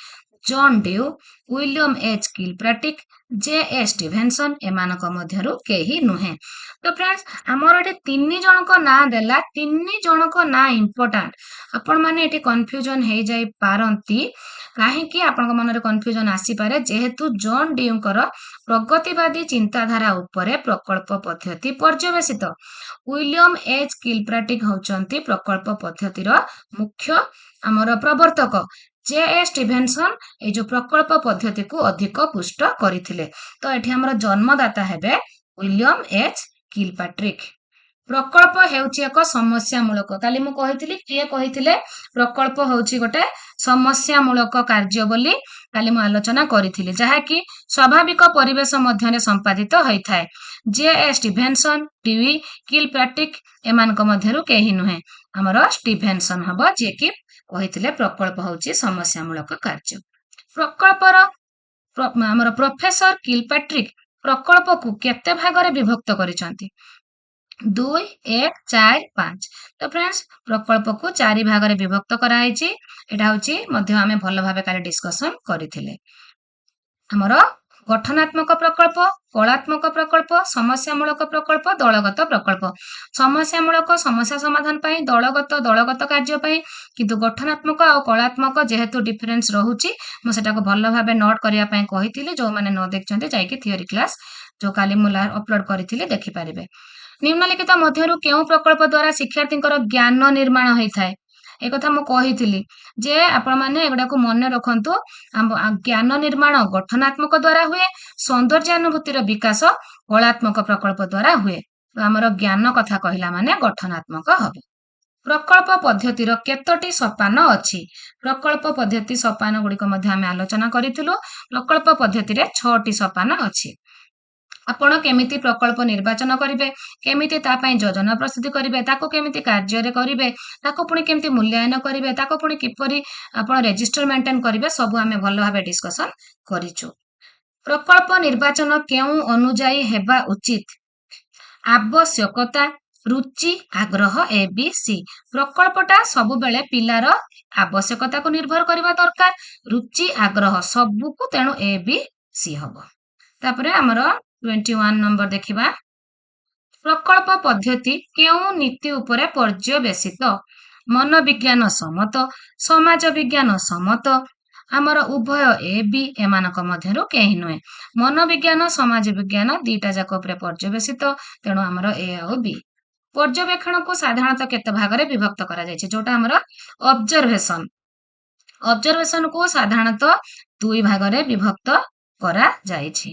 जॉन ड्यू विलियम एच किलप्राटिक जे ए स्टीवेंसन एमानक मध्यरु केही नुहे। तो फ्रेंड्स हमर एटे तीन जनक ना देला तीन जनक ना इंपोर्टेंट आपण माने एटे कंफ्यूजन हे जाई पारंती काहे कि आपण मन रे कंफ्यूजन आसी पारे जेहेतु जॉन ड्यू कर प्रगतिवादी चिंताधारा उपरे प्रकल्प पद्धति पर्यवेसित विलियम एच किलप्राटिक होचंती प्रकल्प पद्धतिर मुख्य हमर प्रवर्तक जे ए स्टीवेंसन ए जो प्रकल्प पद्धति को अधिक पुष्ट करिथिले तो एठी हमर जन्मदाता हेबे विलियम एच किलप्राटिक। प्रकल्प हेउची एक समस्या मूलक काली मु कहिथिली किए कहिथिले प्रकल्प होउची गोटे समस्या मूलक कार्य बोली काली मु आलोचना करिथिली जहा कि स्वाभाविक परिवेश मध्यरे संपादित होइथाय जे ए स्टीवेंसन ड्यूई किलप्राटिक एमानक मध्यरु केही नुहे हमर स्टीवेंसन हबो जे कि କହିଥିଲେ ପ୍ରକଳ୍ପ ହେଉଛି ସମସ୍ୟାମୂଳକ କାର୍ଯ୍ୟ। ପ୍ରକଳ୍ପର ଆମର ପ୍ରୋଫେସର କିଲପାଟ୍ରିକ ପ୍ରକଳ୍ପକୁ କେତେ ଭାଗରେ ବିଭକ୍ତ କରିଛନ୍ତି? 2, 1, 4, 5। ତ ଫ୍ରେଣ୍ଡସ୍ ପ୍ରକଳ୍ପକୁ 4 ଭାଗରେ ବିଭକ୍ତ କରାଯାଇଛି। ଏଟା ହେଉଛି ମଧ୍ୟ ଆମେ ଭଲ ଭାବେ କାଲି ଡିସ୍କସନ କରିଥିଲେ। ଆମର ଗଠନାତ୍ମକ ପ୍ରକଳ୍ପ, କଳାତ୍ମକ ପ୍ରକଳ୍ପ, ସମସ୍ୟାମୂଳକ ପ୍ରକଳ୍ପ, ଦଳଗତ ପ୍ରକଳ୍ପ। ସମସ୍ୟାମୂଳକ ସମସ୍ୟା ସମାଧାନ ପାଇଁ, ଦଳଗତ କାର୍ଯ୍ୟ ପାଇଁ, କିନ୍ତୁ ଗଠନାତ୍ମକ ଆଉ କଳାତ୍ମକ ଯେହେତୁ ଡିଫରେନ୍ସ ରହୁଛି ମୁଁ ସେଟାକୁ ଭଲ ଭାବେ ନୋଟ୍ କରିବା ପାଇଁ କହିଥିଲି। ଯୋଉମାନେ ନ ଦେଖିଛନ୍ତି ଯାଇକି ଥିଓରି କ୍ଲାସ୍ ଯୋଉ କାଲି ମୁଁ ଅପଲୋଡ କରିଥିଲି ଦେଖିପାରିବେ। ନିମ୍ନଲିଖିତ ମଧ୍ୟରୁ କେଉଁ ପ୍ରକଳ୍ପ ଦ୍ୱାରା ଶିକ୍ଷାର୍ଥୀଙ୍କର ଜ୍ଞାନ ନିର୍ମାଣ ହେଇଥାଏ? ଏ କଥା ମୁଁ କହିଥିଲି ଯେ ଆପଣମାନେ ଏଗୁଡାକୁ ମନେ ରଖନ୍ତୁ। ଜ୍ଞାନ ନିର୍ମାଣ ଗଠନାତ୍ମକ ଦ୍ୱାରା ହୁଏ, ସୌନ୍ଦର୍ଯ୍ୟାନୁଭୂତିର ବିକାଶ କଳାତ୍ମକ ପ୍ରକଳ୍ପ ଦ୍ୱାରା ହୁଏ। ତ ଆମର ଜ୍ଞାନ କଥା କହିଲା ମାନେ ଗଠନାତ୍ମକ ହବ। ପ୍ରକଳ୍ପ ପଦ୍ଧତିର କେତୋଟି ସୋପାନ ଅଛି? ପ୍ରକଳ୍ପ ପଦ୍ଧତି ସୋପାନ ଗୁଡିକ ମଧ୍ୟ ଆମେ ଆଲୋଚନା କରିଥିଲୁ। ପ୍ରକଳ୍ପ ପଦ୍ଧତିରେ 6ଟି ସୋପାନ ଅଛି। ଆପଣ କେମିତି ପ୍ରକଳ୍ପ ନିର୍ବାଚନ କରିବେ, କେମିତି ତା ପାଇଁ ଯୋଜନା ପ୍ରସ୍ତୁତି କରିବେ, ତାକୁ କେମିତି କାର୍ଯ୍ୟରେ କରିବେ, ତାକୁ ପୁଣି କେମିତି ମୂଲ୍ୟାୟନ କରିବେ, ତାକୁ ପୁଣି କିପରି ଆପଣ ରେଜିଷ୍ଟର ମେଣ୍ଟେନ କରିବେ, ସବୁ ଆମେ ଭଲ ଭାବେ ଡିସ୍କସନ କରିଛୁ। ପ୍ରକଳ୍ପ ନିର୍ବାଚନ କେଉଁ ଅନୁଯାୟୀ ହେବା ଉଚିତ? ଆବଶ୍ୟକତା, ରୁଚି, ଆଗ୍ରହ, ABC। ପ୍ରକଳ୍ପଟା ସବୁବେଳେ ପିଲାର ଆବଶ୍ୟକତାକୁ ନିର୍ଭର କରିବା ଦରକାର, ରୁଚି ଆଗ୍ରହ ସବୁକୁ, ତେଣୁ ABC ହବ। ତାପରେ ଆମର 21 ନମ୍ବର ଦେଖିବା। ପ୍ରକଳ୍ପ ପଦ୍ଧତି କେଉଁ ନୀତି ଉପରେ ପର୍ଯ୍ୟବେସିତ? ମନୋବିଜ୍ଞାନ ସମ୍ମତ, ସମାଜ ବିଜ୍ଞାନ ସମ୍ମତ, ଆମର ଉଭୟ A, B ଏମାନଙ୍କ ମଧ୍ୟରୁ କେହି ନୁହେଁ। ମନୋବିଜ୍ଞାନ ସମାଜ ବିଜ୍ଞାନ ଦିଟା ଯାକ ଉପରେ ପର୍ଯ୍ୟବେସିତ, ତେଣୁ ଆମର A ଆଉ B। ପର୍ଯ୍ୟବେକ୍ଷଣକୁ ସାଧାରଣତଃ କେତେ ଭାଗରେ ବିଭକ୍ତ କରାଯାଇଛି? ଯୋଉଟା ଆମର ଅବଜରଭେସନକୁ ସାଧାରଣତଃ 2 ଭାଗରେ ବିଭକ୍ତ କରାଯାଇଛି।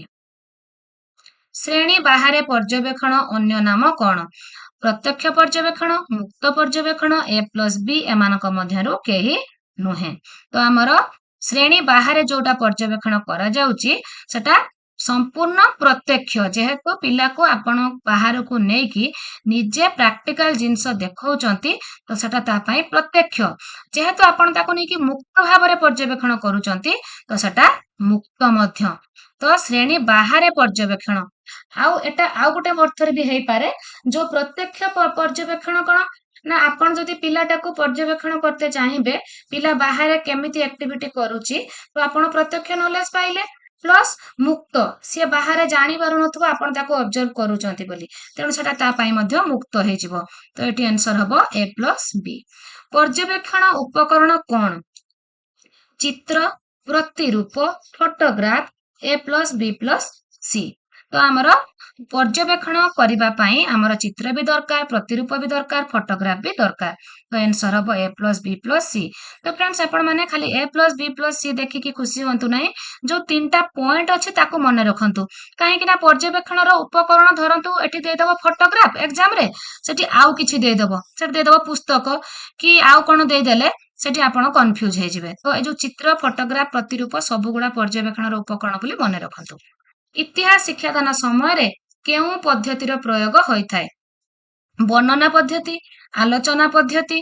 ଶ୍ରେଣୀ ବାହାରେ ପର୍ଯ୍ୟବେକ୍ଷଣ ଅନ୍ୟ ନାମ କଣ? ପ୍ରତ୍ୟକ୍ଷ ପର୍ଯ୍ୟବେକ୍ଷଣ, ମୁକ୍ତ ପର୍ଯ୍ୟବେକ୍ଷଣ, A+B ଏମାନଙ୍କ ମଧ୍ୟରୁ କେହି ନୁହେଁ। ତ ଆମର ଶ୍ରେଣୀ ବାହାରେ ଯୋଉଟା ପର୍ଯ୍ୟବେକ୍ଷଣ କରାଯାଉଛି ସେଟା ସମ୍ପୂର୍ଣ୍ଣ ପ୍ରତ୍ୟକ୍ଷ, ଯେହେତୁ ପିଲାକୁ ଆପଣ ବାହାରକୁ ନେଇକି ନିଜେ ପ୍ରାକ୍ଟିକାଲ ଜିନିଷ ଦେଖାଉଛନ୍ତି ତ ସେଟା ତା ପାଇଁ ପ୍ରତ୍ୟକ୍ଷ। ଯେହେତୁ ଆପଣ ତାକୁ ନେଇକି ମୁକ୍ତ ଭାବରେ ପର୍ଯ୍ୟବେକ୍ଷଣ କରୁଛନ୍ତି ତ ସେଟା ମୁକ୍ତ ମଧ୍ୟ। ତ ଶ୍ରେଣୀ ବାହାରେ ପର୍ଯ୍ୟବେକ୍ଷଣ। ଆଉ ଏଟା ଆଉ ଗୋଟେ ଅର୍ଥରେ ବି ହେଇପାରେ, ଯୋଉ ପ୍ରତ୍ୟକ୍ଷ ପର୍ଯ୍ୟବେକ୍ଷଣ କଣ ନା ଆପଣ ଯଦି ପିଲାଟାକୁ ପର୍ଯ୍ୟବେକ୍ଷଣ କରତେ ଚାହିଁବେ ପିଲା ବାହାରେ କେମିତି ଆକ୍ଟିଭିଟି କରୁଛି ତ ଆପଣ ପ୍ରତ୍ୟକ୍ଷ ନଲେଜ ପାଇଲେ, ପ୍ଲସ୍ ମୁକ୍ତ, ସିଏ ବାହାରେ ଜାଣି ପାରୁନଥିବ ଆପଣ ତାକୁ ଅବଜର୍ଭ କରୁଛନ୍ତି ବୋଲି, ତେଣୁ ସେଟା ତା ପାଇଁ ମଧ୍ୟ ମୁକ୍ତ ହେଇଯିବ। ତ ଏଠି ଆନ୍ସର ହବ A+B। ପର୍ଯ୍ୟବେକ୍ଷଣ ଉପକରଣ କଣ? ଚିତ୍ର, ପ୍ରତିରୂପ, ଫଟୋଗ୍ରାଫ, A+B+C। ତ ଆମର ପର୍ଯ୍ୟବେକ୍ଷଣ କରିବା ପାଇଁ ଆମର ଚିତ୍ର ବି ଦରକାର, ପ୍ରତିରୂପ ବି ଦରକାର, ଫଟୋଗ୍ରାଫ ବି ଦରକାର। ତ ଆନ୍ସର ହବ A+B+C। ତ ଫ୍ରେଣ୍ଡସ୍ ଆପଣ ମାନେ ଖାଲି A+B+C ଦେଖିକି ଖୁସି ହୁଅନ୍ତୁ ନାହିଁ, ଯୋଉ 3ଟା ପଏଣ୍ଟ ଅଛି ତାକୁ ମନେ ରଖନ୍ତୁ। କାହିଁକି ନା ପର୍ଯ୍ୟବେକ୍ଷଣର ଉପକରଣ ଧରନ୍ତୁ ଏଠି ଦେଇଦବ ଫଟୋଗ୍ରାଫ ଏକ୍ସାମରେ, ସେଠି ଆଉ କିଛି ଦେଇଦବ, ସେଠି ଦେଇଦବ ପୁସ୍ତକ କି ଆଉ କଣ ଦେଇଦେଲେ ସେଠି ଆପଣ କନଫ୍ୟୁଜ ହେଇଯିବେ। ତ এই ଯୋଉ ଚିତ୍ର, ଫଟୋଗ୍ରାଫ, ପ୍ରତିରୂପ ସବୁଗୁଡା ପର୍ଯ୍ୟବେକ୍ଷଣର ଉପକରଣ ବୋଲି ମନେ ରଖନ୍ତୁ। ଇତିହାସ ଶିକ୍ଷାଦାନ ସମୟରେ କେଉଁ ପଦ୍ଧତିର ପ୍ରୟୋଗ ହୋଇଥାଏ? ବର୍ଣ୍ଣନା ପଦ୍ଧତି, ଆଲୋଚନା ପଦ୍ଧତି,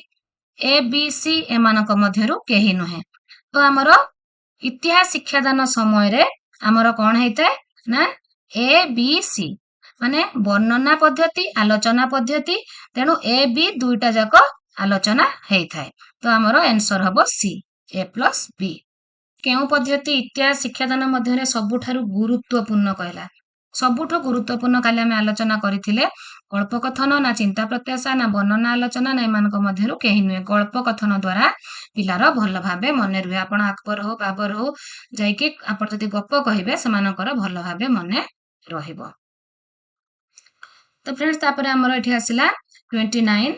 ABC ଏମାନଙ୍କ ମଧ୍ୟରୁ କେହି ନୁହେଁ। ତ ଆମର ଇତିହାସ ଶିକ୍ଷାଦାନ ସମୟରେ ଆମର କଣ ହେଇଥାଏ ନା ABC, ମାନେ ବର୍ଣ୍ଣନା ପଦ୍ଧତି, ଆଲୋଚନା ପଦ୍ଧତି, ତେଣୁ A, B ଦୁଇଟା ଯାକ ଆଲୋଚନା ହେଇଥାଏ। ତ ଆମର ଆନ୍ସର ହବ C, A+B। କେଉଁ ପଦ୍ଧତି ଇତିହାସ ଶିକ୍ଷାଦାନ ମଧ୍ୟରେ ସବୁଠାରୁ ଗୁରୁତ୍ୱପୂର୍ଣ୍ଣ କହିଲା? ସବୁଠୁ ଗୁରୁତ୍ୱପୂର୍ଣ୍ଣ କାଲି ଆମେ ଆଲୋଚନା କରିଥିଲେ ଗଳ୍ପକଥନ, ନା ଚିନ୍ତା ପ୍ରତ୍ୟାଶା, ନା ବର୍ଣ୍ଣନା ଆଲୋଚନା, ନା ଏମାନଙ୍କ ମଧ୍ୟରୁ କେହି ନୁହେଁ। ଗଳ୍ପକଥନ ଦ୍ୱାରା ପିଲାର ଭଲ ଭାବେ ମନେ ରୁହେ। ଆପଣ ଆକବର ହଉ ବାବର ହଉ ଯାଇକି ଆପଣ ଯଦି ଗପ କହିବେ ସେମାନଙ୍କର ଭଲ ଭାବେ ମନେ ରହିବ। ତ ଫ୍ରେଣ୍ଡସ୍ ତାପରେ ଆମର ଏଠି ଆସିଲା 29।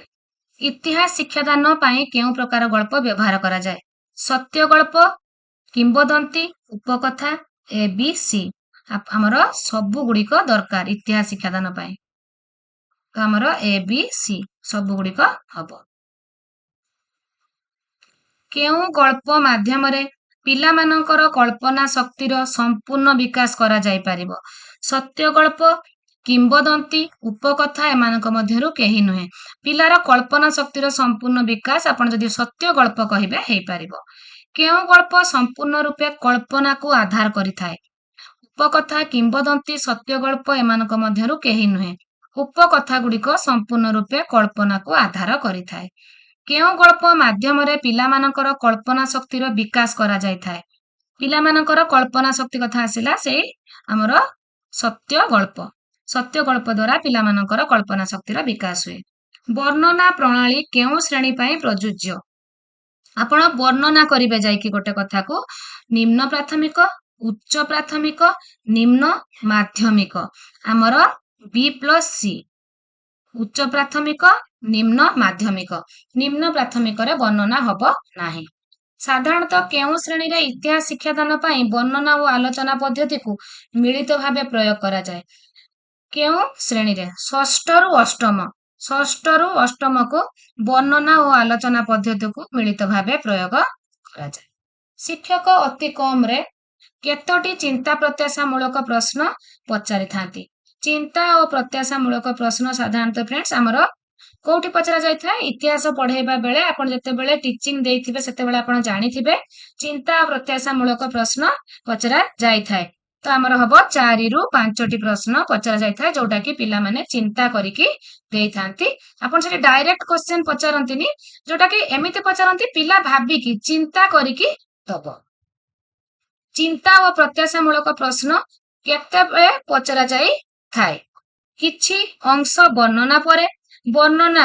ଇତିହାସ ଶିକ୍ଷାଦାନ ପାଇଁ କେଉଁ ପ୍ରକାର ଗଳ୍ପ ବ୍ୟବହାର କରାଯାଏ? ସତ୍ୟ ଗଳ୍ପ, କିମ୍ବଦନ୍ତୀ, ଉପକଥା, ABC। ଆମର ସବୁ ଗୁଡିକ ଦରକାର ଇତିହାସ ଶିକ୍ଷାଦାନ ପାଇଁ। ତ ଆମର ABC ସବୁ ଗୁଡିକ ହବ। କେଉଁ ଗଳ୍ପ ମାଧ୍ୟମରେ ପିଲାମାନଙ୍କର କଳ୍ପନା ଶକ୍ତିର ସମ୍ପୂର୍ଣ୍ଣ ବିକାଶ କରାଯାଇ ପାରିବ? ସତ୍ୟ ଗଳ୍ପ, କିମ୍ବଦନ୍ତୀ, ଉପକଥା ଏମାନଙ୍କ ମଧ୍ୟରୁ କେହି ନୁହେଁ। ପିଲାର କଳ୍ପନା ଶକ୍ତିର ସମ୍ପୂର୍ଣ୍ଣ ବିକାଶ ଆପଣ ଯଦି ସତ୍ୟ ଗଳ୍ପ କହିବେ ହେଇପାରିବ। କେଉଁ ଗଳ୍ପ ସମ୍ପୂର୍ଣ୍ଣ ରୂପେ କଳ୍ପନାକୁ ଆଧାର କରିଥାଏ? ଉପକଥା, କିମ୍ବଦନ୍ତୀ, ସତ୍ୟ ଗଳ୍ପ ଏମାନଙ୍କ ମଧ୍ୟରୁ କେହି ନୁହେଁ। ଉପକଥା ଗୁଡ଼ିକ ସମ୍ପୂର୍ଣ୍ଣ ରୂପେ କଳ୍ପନାକୁ ଆଧାର କରିଥାଏ। କେଉଁ ଗଳ୍ପ ମାଧ୍ୟମରେ ପିଲାମାନଙ୍କର କଳ୍ପନା ଶକ୍ତିର ବିକାଶ କରାଯାଇଥାଏ? ପିଲାମାନଙ୍କର କଳ୍ପନା ଶକ୍ତି କଥା ଆସିଲା ସେଇ ଆମର ସତ୍ୟ ଗଳ୍ପ। ସତ୍ୟ ଗଳ୍ପ ଦ୍ୱାରା ପିଲାମାନଙ୍କର କଳ୍ପନା ଶକ୍ତିର ବିକାଶ ହୁଏ। ବର୍ଣ୍ଣନା ପ୍ରଣାଳୀ କେଉଁ ଶ୍ରେଣୀ ପାଇଁ ପ୍ରଯୁଜ୍ୟ? ଆପଣ ବର୍ଣ୍ଣନା କରିବେ ଯାଇକି ଗୋଟେ କଥାକୁ ନିମ୍ନ ପ୍ରାଥମିକ, ଉଚ୍ଚ ପ୍ରାଥମିକ, ନିମ୍ନ ମାଧ୍ୟମିକ। ଆମର B+C। ଉଚ୍ଚ ପ୍ରାଥମିକ, ନିମ୍ନ ମାଧ୍ୟମିକ। ନିମ୍ନ ପ୍ରାଥମିକରେ ବର୍ଣ୍ଣନା ହବ ନାହିଁ। ସାଧାରଣତଃ କେଉଁ ଶ୍ରେଣୀରେ ଇତିହାସ ଶିକ୍ଷାଦାନ ପାଇଁ ବର୍ଣ୍ଣନା ଓ ଆଲୋଚନା ପଦ୍ଧତିକୁ ମିଳିତ ଭାବେ ପ୍ରୟୋଗ କରାଯାଏ? କେଉଁ ଶ୍ରେଣୀରେ? ଷଷ୍ଠରୁ ଅଷ୍ଟମ। ଷଷ୍ଠରୁ ଅଷ୍ଟମକୁ ବର୍ଣ୍ଣନା ଓ ଆଲୋଚନା ପଦ୍ଧତିକୁ ମିଳିତ ଭାବେ ପ୍ରୟୋଗ କରାଯାଏ। ଶିକ୍ଷକ ଅତି କମରେ କେତୋଟି ଚିନ୍ତା ପ୍ରତ୍ୟାଶାମୂଳକ ପ୍ରଶ୍ନ ପଚାରିଥାନ୍ତି? ଚିନ୍ତା ଓ ପ୍ରତ୍ୟାଶାମୂଳକ ପ୍ରଶ୍ନ ସାଧାରଣତଃ ଫ୍ରେଣ୍ଡସ୍ ଆମର କୋଉଠି ପଚରା ଯାଇଥାଏ? ଇତିହାସ ପଢେଇବା ବେଳେ ଆପଣ ଯେତେବେଳେ ଟିଚିଂ ଦେଇଥିବେ ସେତେବେଳେ ଆପଣ ଜାଣିଥିବେ ଚିନ୍ତା ଓ ପ୍ରତ୍ୟାଶାମୂଳକ ପ୍ରଶ୍ନ ପଚରା ଯାଇଥାଏ। ତ ଆମର ହବ 4ରୁ 5ଟି ପ୍ରଶ୍ନ ପଚରା ଯାଇଥାଏ ଯୋଉଟା କି ପିଲାମାନେ ଚିନ୍ତା କରିକି ଦେଇଥାନ୍ତି। ଆପଣ ସେଠି ଡାଇରେକ୍ଟ କ୍ୱେଶ୍ଚନ ପଚାରନ୍ତିନି, ଯୋଉଟା କି ଏମିତି ପଚାରନ୍ତି ପିଲା ଭାବିକି ଚିନ୍ତା କରିକି ଦବ। ଚିନ୍ତା ଓ ପ୍ରତ୍ୟାଶାମୂଳକ ପ୍ରଶ୍ନ କେତେବେଳେ ପଚରା ଯାଇଥାଏ? କିଛି ଅଂଶ ବର୍ଣ୍ଣନା ପରେ, ବର୍ଣ୍ଣନା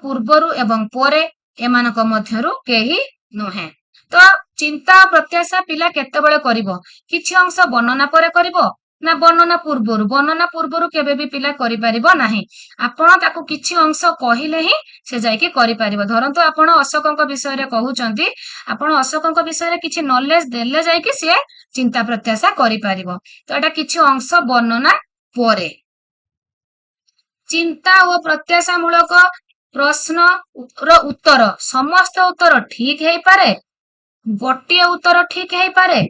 ପୂର୍ବରୁ ଏବଂ ପରେ, ଏମାନଙ୍କ ମଧ୍ୟରୁ କେହି ନୁହେଁ। ତ ଚିନ୍ତା ଓ ପ୍ରତ୍ୟାଶା ପିଲା କେତେବେଳେ କରିବ? କିଛି ଅଂଶ ବର୍ଣ୍ଣନା ପରେ କରିବ ନା ବର୍ଣ୍ଣନା ପୂର୍ବରୁ? ବର୍ଣ୍ଣନା ପୂର୍ବରୁ କେବେ ବି ପିଲା କରିପାରିବ ନାହିଁ। ଆପଣ ତାକୁ କିଛି ଅଂଶ କହିଲେ ହିଁ ସେ ଯାଇକି କରିପାରିବ। ଧରନ୍ତୁ ଆପଣ ଅଶୋକଙ୍କ ବିଷୟରେ କହୁଛନ୍ତି, ଆପଣ ଅଶୋକଙ୍କ ବିଷୟରେ କିଛି ନଲେଜ ଦେଲେ ଯାଇକି ସିଏ ଚିନ୍ତା ପ୍ରତ୍ୟାଶା କରିପାରିବ। ତ ଏଟା କିଛି ଅଂଶ ବର୍ଣ୍ଣନା ପରେ। ଚିନ୍ତା ଓ ପ୍ରତ୍ୟାଶାମୂଳକ ପ୍ରଶ୍ନର ଉତ୍ତର ସମସ୍ତ ଉତ୍ତର ଠିକ ହେଇପାରେ, ଗୋଟିଏ ଉତ୍ତର ଠିକ ହେଇପାରେ,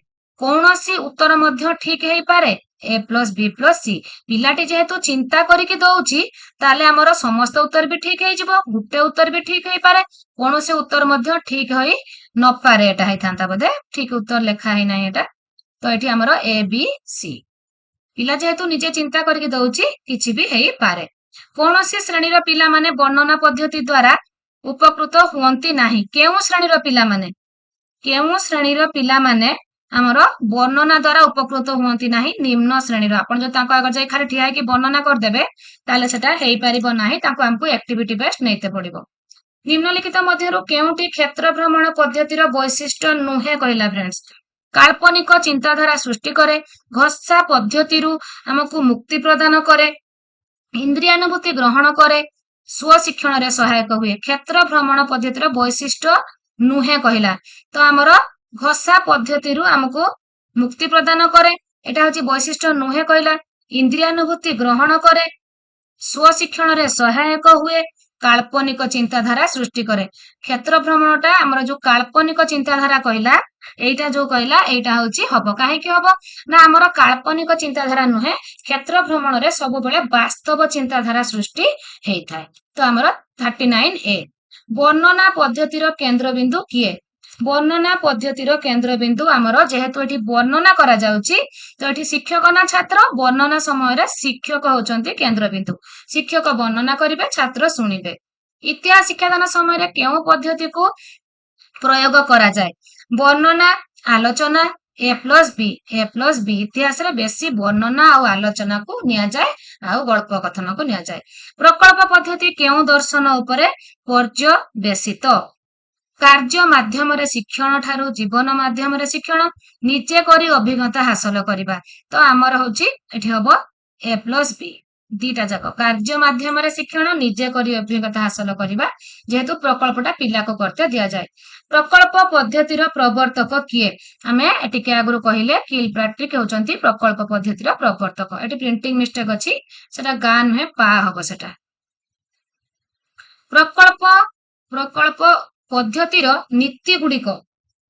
କୌଣସି ଉତ୍ତର ମଧ୍ୟ ଠିକ ହେଇପାରେ। A+B+C। ପିଲାଟି ଯେହେତୁ ଚିନ୍ତା କରିକି ଦଉଛି ତାହେଲେ ଆମର ସମସ୍ତ ଉତ୍ତର ବି ଠିକ ହେଇଯିବ, ଗୋଟେ ଉତ୍ତର ବି ଠିକ ହେଇପାରେ, କୌଣସି ଉତ୍ତର ମଧ୍ୟ ଠିକ ହୋଇ ନପାରେ। ଏଟା ହେଇଥାନ୍ତା ବୋଧେ, ଠିକ ଉତ୍ତର ଲେଖା ହେଇନାହିଁ ଏଟା। ତ ଏଠି ଆମର ABC। ପିଲା ଯେହେତୁ ନିଜେ ଚିନ୍ତା କରିକି ଦଉଛି କିଛି ବି ହେଇପାରେ। କୌଣସି ଶ୍ରେଣୀର ପିଲାମାନେ ବର୍ଣ୍ଣନା ପଦ୍ଧତି ଦ୍ୱାରା ଉପକୃତ ହୁଅନ୍ତି ନାହିଁ? କେଉଁ ଶ୍ରେଣୀର ପିଲାମାନେ? କେଉଁ ଶ୍ରେଣୀର ପିଲାମାନେ ଆମର ବର୍ଣ୍ଣନା ଦ୍ୱାରା ଉପକୃତ ହୁଅନ୍ତି ନାହିଁ? ନିମ୍ନ ଶ୍ରେଣୀର। ଆପଣ ଯଦି ତାଙ୍କ ଆଗରେ ଯାଇ ଖାଲି ଠିଆ ହେଇକି ବର୍ଣ୍ଣନା କରିଦେବେ ତାହେଲେ ସେଟା ହେଇପାରିବ ନାହିଁ, ତାଙ୍କୁ ଆମକୁ ଆକ୍ଟିଭିଟି ବେସ୍ଡ ନେଇତେ ପଡିବ। ନିମ୍ନଲିଖିତ ମଧ୍ୟରୁ କେଉଁଟି କ୍ଷେତ୍ର ଭ୍ରମଣ ପଦ୍ଧତିର ବୈଶିଷ୍ଟ୍ୟ ନୁହେଁ କହିଲା ଫ୍ରେଣ୍ଡସ୍? କାଳ୍ପନିକ ଚିନ୍ତାଧାରା ସୃଷ୍ଟି କରେ, ଘୋଷା ପଦ୍ଧତିରୁ ଆମକୁ ମୁକ୍ତି ପ୍ରଦାନ କରେ, ଇନ୍ଦ୍ରିୟାନୁଭୂତି ଗ୍ରହଣ କରେ, ସ୍ୱଶିକ୍ଷଣରେ ସହାୟକ ହୁଏ। କ୍ଷେତ୍ର ଭ୍ରମଣ ପଦ୍ଧତିର ବୈଶିଷ୍ଟ୍ୟ ନୁହେଁ କହିଲା, ତ ଆମର ଘୋଷା ପଦ୍ଧତିରୁ ଆମକୁ ମୁକ୍ତି ପ୍ରଦାନ କରେ, ଏଟା ହଉଛି ବୈଶିଷ୍ଟ୍ୟ ନୁହେଁ କହିଲା। ଇନ୍ଦ୍ରିୟାନୁଭୂତି ଗ୍ରହଣ କରେ, ସ୍ୱଶିକ୍ଷଣରେ ସହାୟକ ହୁଏ, କାଳ୍ପନିକ ଚିନ୍ତାଧାରା ସୃଷ୍ଟି କରେ। କ୍ଷେତ୍ର ଭ୍ରମଣଟା ଆମର ଯୋଉ କାଳ୍ପନିକ ଚିନ୍ତାଧାରା କହିଲା, ଏଇଟା ଯୋଉ କହିଲା ଏଇଟା ହଉଛି ହବ। କାହିଁକି ହବ ନା ଆମର କାଳ୍ପନିକ ଚିନ୍ତାଧାରା ନୁହେଁ, କ୍ଷେତ୍ର ଭ୍ରମଣରେ ସବୁବେଳେ ବାସ୍ତବ ଚିନ୍ତାଧାରା ସୃଷ୍ଟି ହେଇଥାଏ। ତ ଆମର 39A। ବର୍ଣ୍ଣନା ପଦ୍ଧତିର କେନ୍ଦ୍ରବିନ୍ଦୁ କିଏ? ବର୍ଣ୍ଣନା ପଦ୍ଧତିର କେନ୍ଦ୍ରବିନ୍ଦୁ ଆମର ଯେହେତୁ ଏଠି ବର୍ଣ୍ଣନା କରାଯାଉଛି ତ ଏଠି ଶିକ୍ଷକ ନା ଛାତ୍ର? ବର୍ଣ୍ଣନା ସମୟରେ ଶିକ୍ଷକ ହଉଛନ୍ତି କେନ୍ଦ୍ରବିନ୍ଦୁ। ଶିକ୍ଷକ ବର୍ଣ୍ଣନା କରିବେ, ଛାତ୍ର ଶୁଣିବେ। ଇତିହାସ ଶିକ୍ଷାଦାନ ସମୟରେ କେଉଁ ପଦ୍ଧତିକୁ ପ୍ରୟୋଗ କରାଯାଏ? ବର୍ଣ୍ଣନା, ଆଲୋଚନା, A+B। A+B। ଇତିହାସରେ ବେଶୀ ବର୍ଣ୍ଣନା ଆଉ ଆଲୋଚନାକୁ ନିଆଯାଏ ଆଉ ଗଳ୍ପ କଥନକୁ ନିଆଯାଏ। ପ୍ରକଳ୍ପ ପଦ୍ଧତି କେଉଁ ଦର୍ଶନ ଉପରେ ପର୍ଯ୍ୟବେସିତ? କାର୍ଯ୍ୟ ମାଧ୍ୟମରେ ଶିକ୍ଷଣ ଠାରୁ ଜୀବନ ମାଧ୍ୟମରେ ଶିକ୍ଷଣ, ନିଜେ କରି ଅଭିଜ୍ଞତା ହାସଲ କରିବା। ତ ଆମର ହଉଛି ଏଠି ହବ A+B। ଦିଟା ଯାକ କାର୍ଯ୍ୟ ମାଧ୍ୟମରେ ଶିକ୍ଷଣ, ନିଜେ କରି ଅଭିଜ୍ଞତା ହାସଲ କରିବା, ଯେହେତୁ ପ୍ରକଳ୍ପଟା ପିଲାକୁ କରତେ ଦିଆଯାଏ। ପ୍ରକଳ୍ପ ପଦ୍ଧତିର ପ୍ରବର୍ତ୍ତକ କିଏ? ଆମେ ଟିକେ ଆଗରୁ କହିଲେ କିଲପ୍ରାଟ୍ରିକ୍ ହେଉଛନ୍ତି ପ୍ରକଳ୍ପ ପଦ୍ଧତିର ପ୍ରବର୍ତ୍ତକ। ଏଠି ପ୍ରିଣ୍ଟିଂ ମିଷ୍ଟେକ୍ ଅଛି, ସେଟା ଗାଁ ନୁହେଁ ପା ହବ ସେଟା। ପ୍ରକଳ୍ପ ପଦ୍ଧତିର ନୀତି ଗୁଡିକ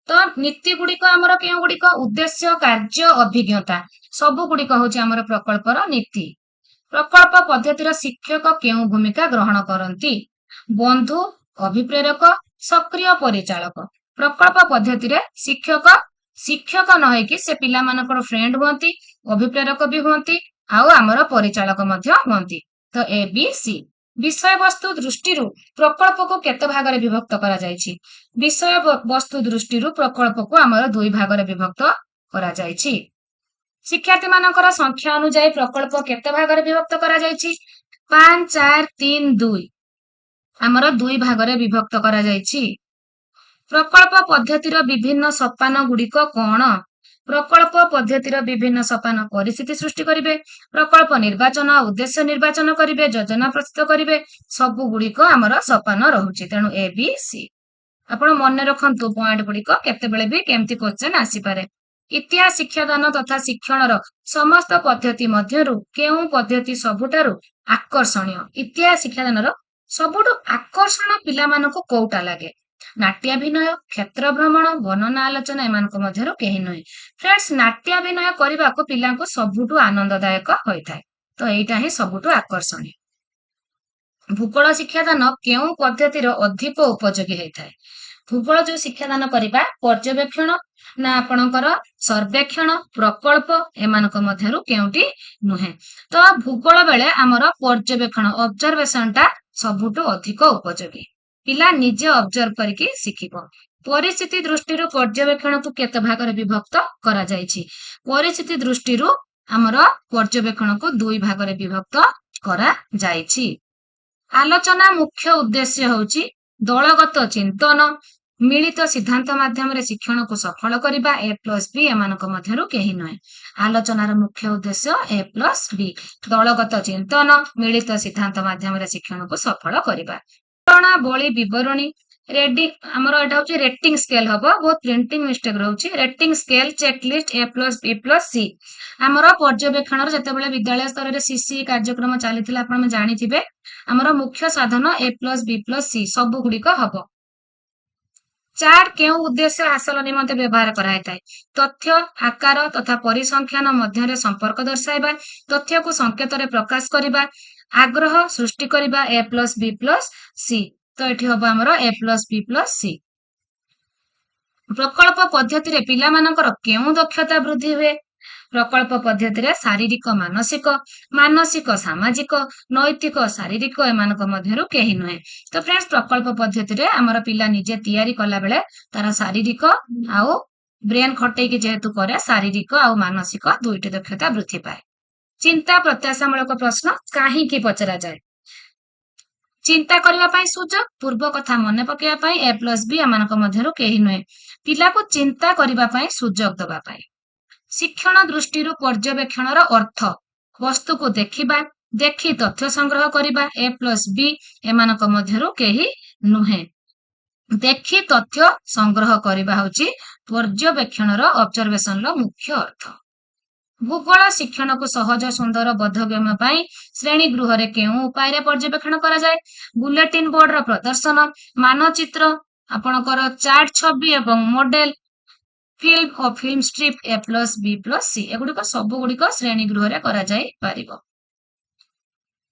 तो नीति गुड़िक आमर केउ गुड़िक उद्देश्य कार्य अभिज्ञता सबु गुड़िक हूँ आमर प्रकल्पर नीति। प्रकल्प पद्धतिर शिक्षक केउ भूमिका ग्रहण करती? बंधु, अभिप्रेरक, सक्रिय परिचालक। प्रकल्प पद्धतिर शिक्षक शिक्षक नहेकि से पिला मानकर फ्रेंड हुंती, अभिप्रेरक भी हुंती, आउ आमर परिचालक मध्य हुंती। तो ए बी सी। विषय वस्तु दृष्टि प्रकल्प को केते भागरे विभक्त करा जायछि? विषय वस्तु दृष्टि प्रकल्प को आमर दुई भागरे विभक्त करा जायछि। शिक्षार्थी मानकर संख्या अनुसार प्रकल्प केते भागरे विभक्त करा जायछि? 5 4 3 2 आमर दुई भागरे विभक्त करा जायछि। प्रकल्प पद्धतिर विभिन्न सोपान गुड़िक कौन? प्रकल्प पद्धतिर विभिन्न सोपान परिस्थिति सृष्टि करिवे, प्रकल्प निर्वाचन, उद्देश्य निर्वाचन करिवे, योजना प्रस्तुत करिवे, सबु गुड़िक आमर सोपान रहुछि। तेणु ए बी सी। आपण मन रखंतु पॉइंट गुड़िक केतेबेले भी केमती क्वेश्चन आसी पारे। इतिहास शिक्षादान तथा शिक्षणर समस्त पद्धति मध्यरु केउ पद्धति सबुठारु आकर्षणीय? इतिहास शिक्षादानर सबुठु आकर्षण पिला मानको कोउटा लागे? नाट्याभिनय, क्षेत्र भ्रमण, वर्णना आलोचना एमानक मध्यरु केही नय। फ्रेंड्स, नाट्याभिनय करिबाको पिलांको सबुठु आनंददायक होइथाय। तो एइटा ही सबुठु आकर्षणीय। भूगोल शिक्षादान केउ पद्धतिर अधिक उपयोगी होइथाय? भूगोल जो शिक्षादान करिबा पर्यवेक्षण ना आपणकर सर्वेक्षण, प्रकल्प एमानक मध्यरु केउटी नुहे। तो भूगोल बेले आमर पर्यवेक्षण ऑब्जर्वेशनटा सबुठु अधिक उपयोगी। पिला निजे ऑब्जर्व करके शिखिबो। परिस्थिति दृष्टि पर्यवेक्षण को केते भागरे विभक्त करा जायछि? परिस्थिति दृष्टि आमर पर्यवेक्षण को दुई भागरे विभक्त करा जायछि। आलोचना मुख्य उद्देश्य होछि दलगत चिंतन, मिलित सिद्धांत माध्यम शिक्षण को सफल करिबा। ए प्लस बी एमानक मध्यरु केही नय। आलोचनार मुख्य उद्देश्य ए प्लस बी, दलगत चिंतन, मिलित सिद्धांत माध्यम शिक्षण को सफल करिबा। प्रणावली विवरणी रेडिंग आमर एटा होछि रेटिंग स्केल हबो, बहुत प्रिंटिंग मिस्टेक रहउछि। Rating scale, checklist, A plus B plus C. आमर पर्यवेक्षण जेतेबेले विद्यालय स्तर रे सीसी कार्यक्रम चलीथिला आपण जानिथिबे, आमर मुख्य साधन ए प्लस बी प्लस सी सब गुड़िक हबो। चार्ट केउ उद्देश्य हासिल निमंते व्यवहार कराइथाय? तथ्य, आकार तथा परिसंख्यान मध्यरे संपर्क दर्शाइबा, तथ्य को संकेत रे प्रकाश करिबा, आग्रह सृष्टि करिबा। ए प्लस बी प्लस सी। तो एठी हबो हमर ए प्लस बी प्लस सी। प्रकल्प पद्धति रे पिला मानकर केउ दक्षता वृद्धि हुए? प्रकल्प पद्धति रे शारीरिक मानसिक, मानसिक सामाजिक, नैतिक शारीरिक एमानक मध्यरु केही नहे। तो फ्रेंड्स, प्रकल्प पद्धति रे हमर पिला निजे तयारी कला बेले तार शारीरिक आउ ब्रेन खटै के जेहेतु करे शारीरिक आउ मानसिक दुईटी दक्षता वृद्धि पाए। चिंता प्रत्याशामूलक प्रश्न काहे की पचरा जाए? चिंता करबा पई सुजोग, पूर्व कथा मने पकेया पई ए प्लस बी एमानक मध्यरु केही नहे। पिला को चिंता करबा पई सुजोग दबा पई। शिक्षण दृष्टि पर्यवेक्षणर अर्थ वस्तु को देखिबा, देखि तथ्य संग्रह करिबा। ए प्लस बी एमानक मध्यरु केही नुहे। देखि तथ्य संग्रह करिबा होछि पर्यवेक्षणर ऑब्जर्वेशनर मुख्य अर्थ। भूगोल शिक्षण को सहज सुंदर बोधगम्य पाई श्रेणी गृह रे केउ उपाय रे पर्यवेक्षण करा जाय? बुलेटिन बोर्ड रो प्रदर्शन, मानचित्र, आपणकर चार्ट छवि एवं मॉडल, फिल्म और फिल्म स्ट्रिप। ए प्लस बी प्लस सी एगुड़िक सब गुड़िक श्रेणी गृह रे करा जाय पारिबो।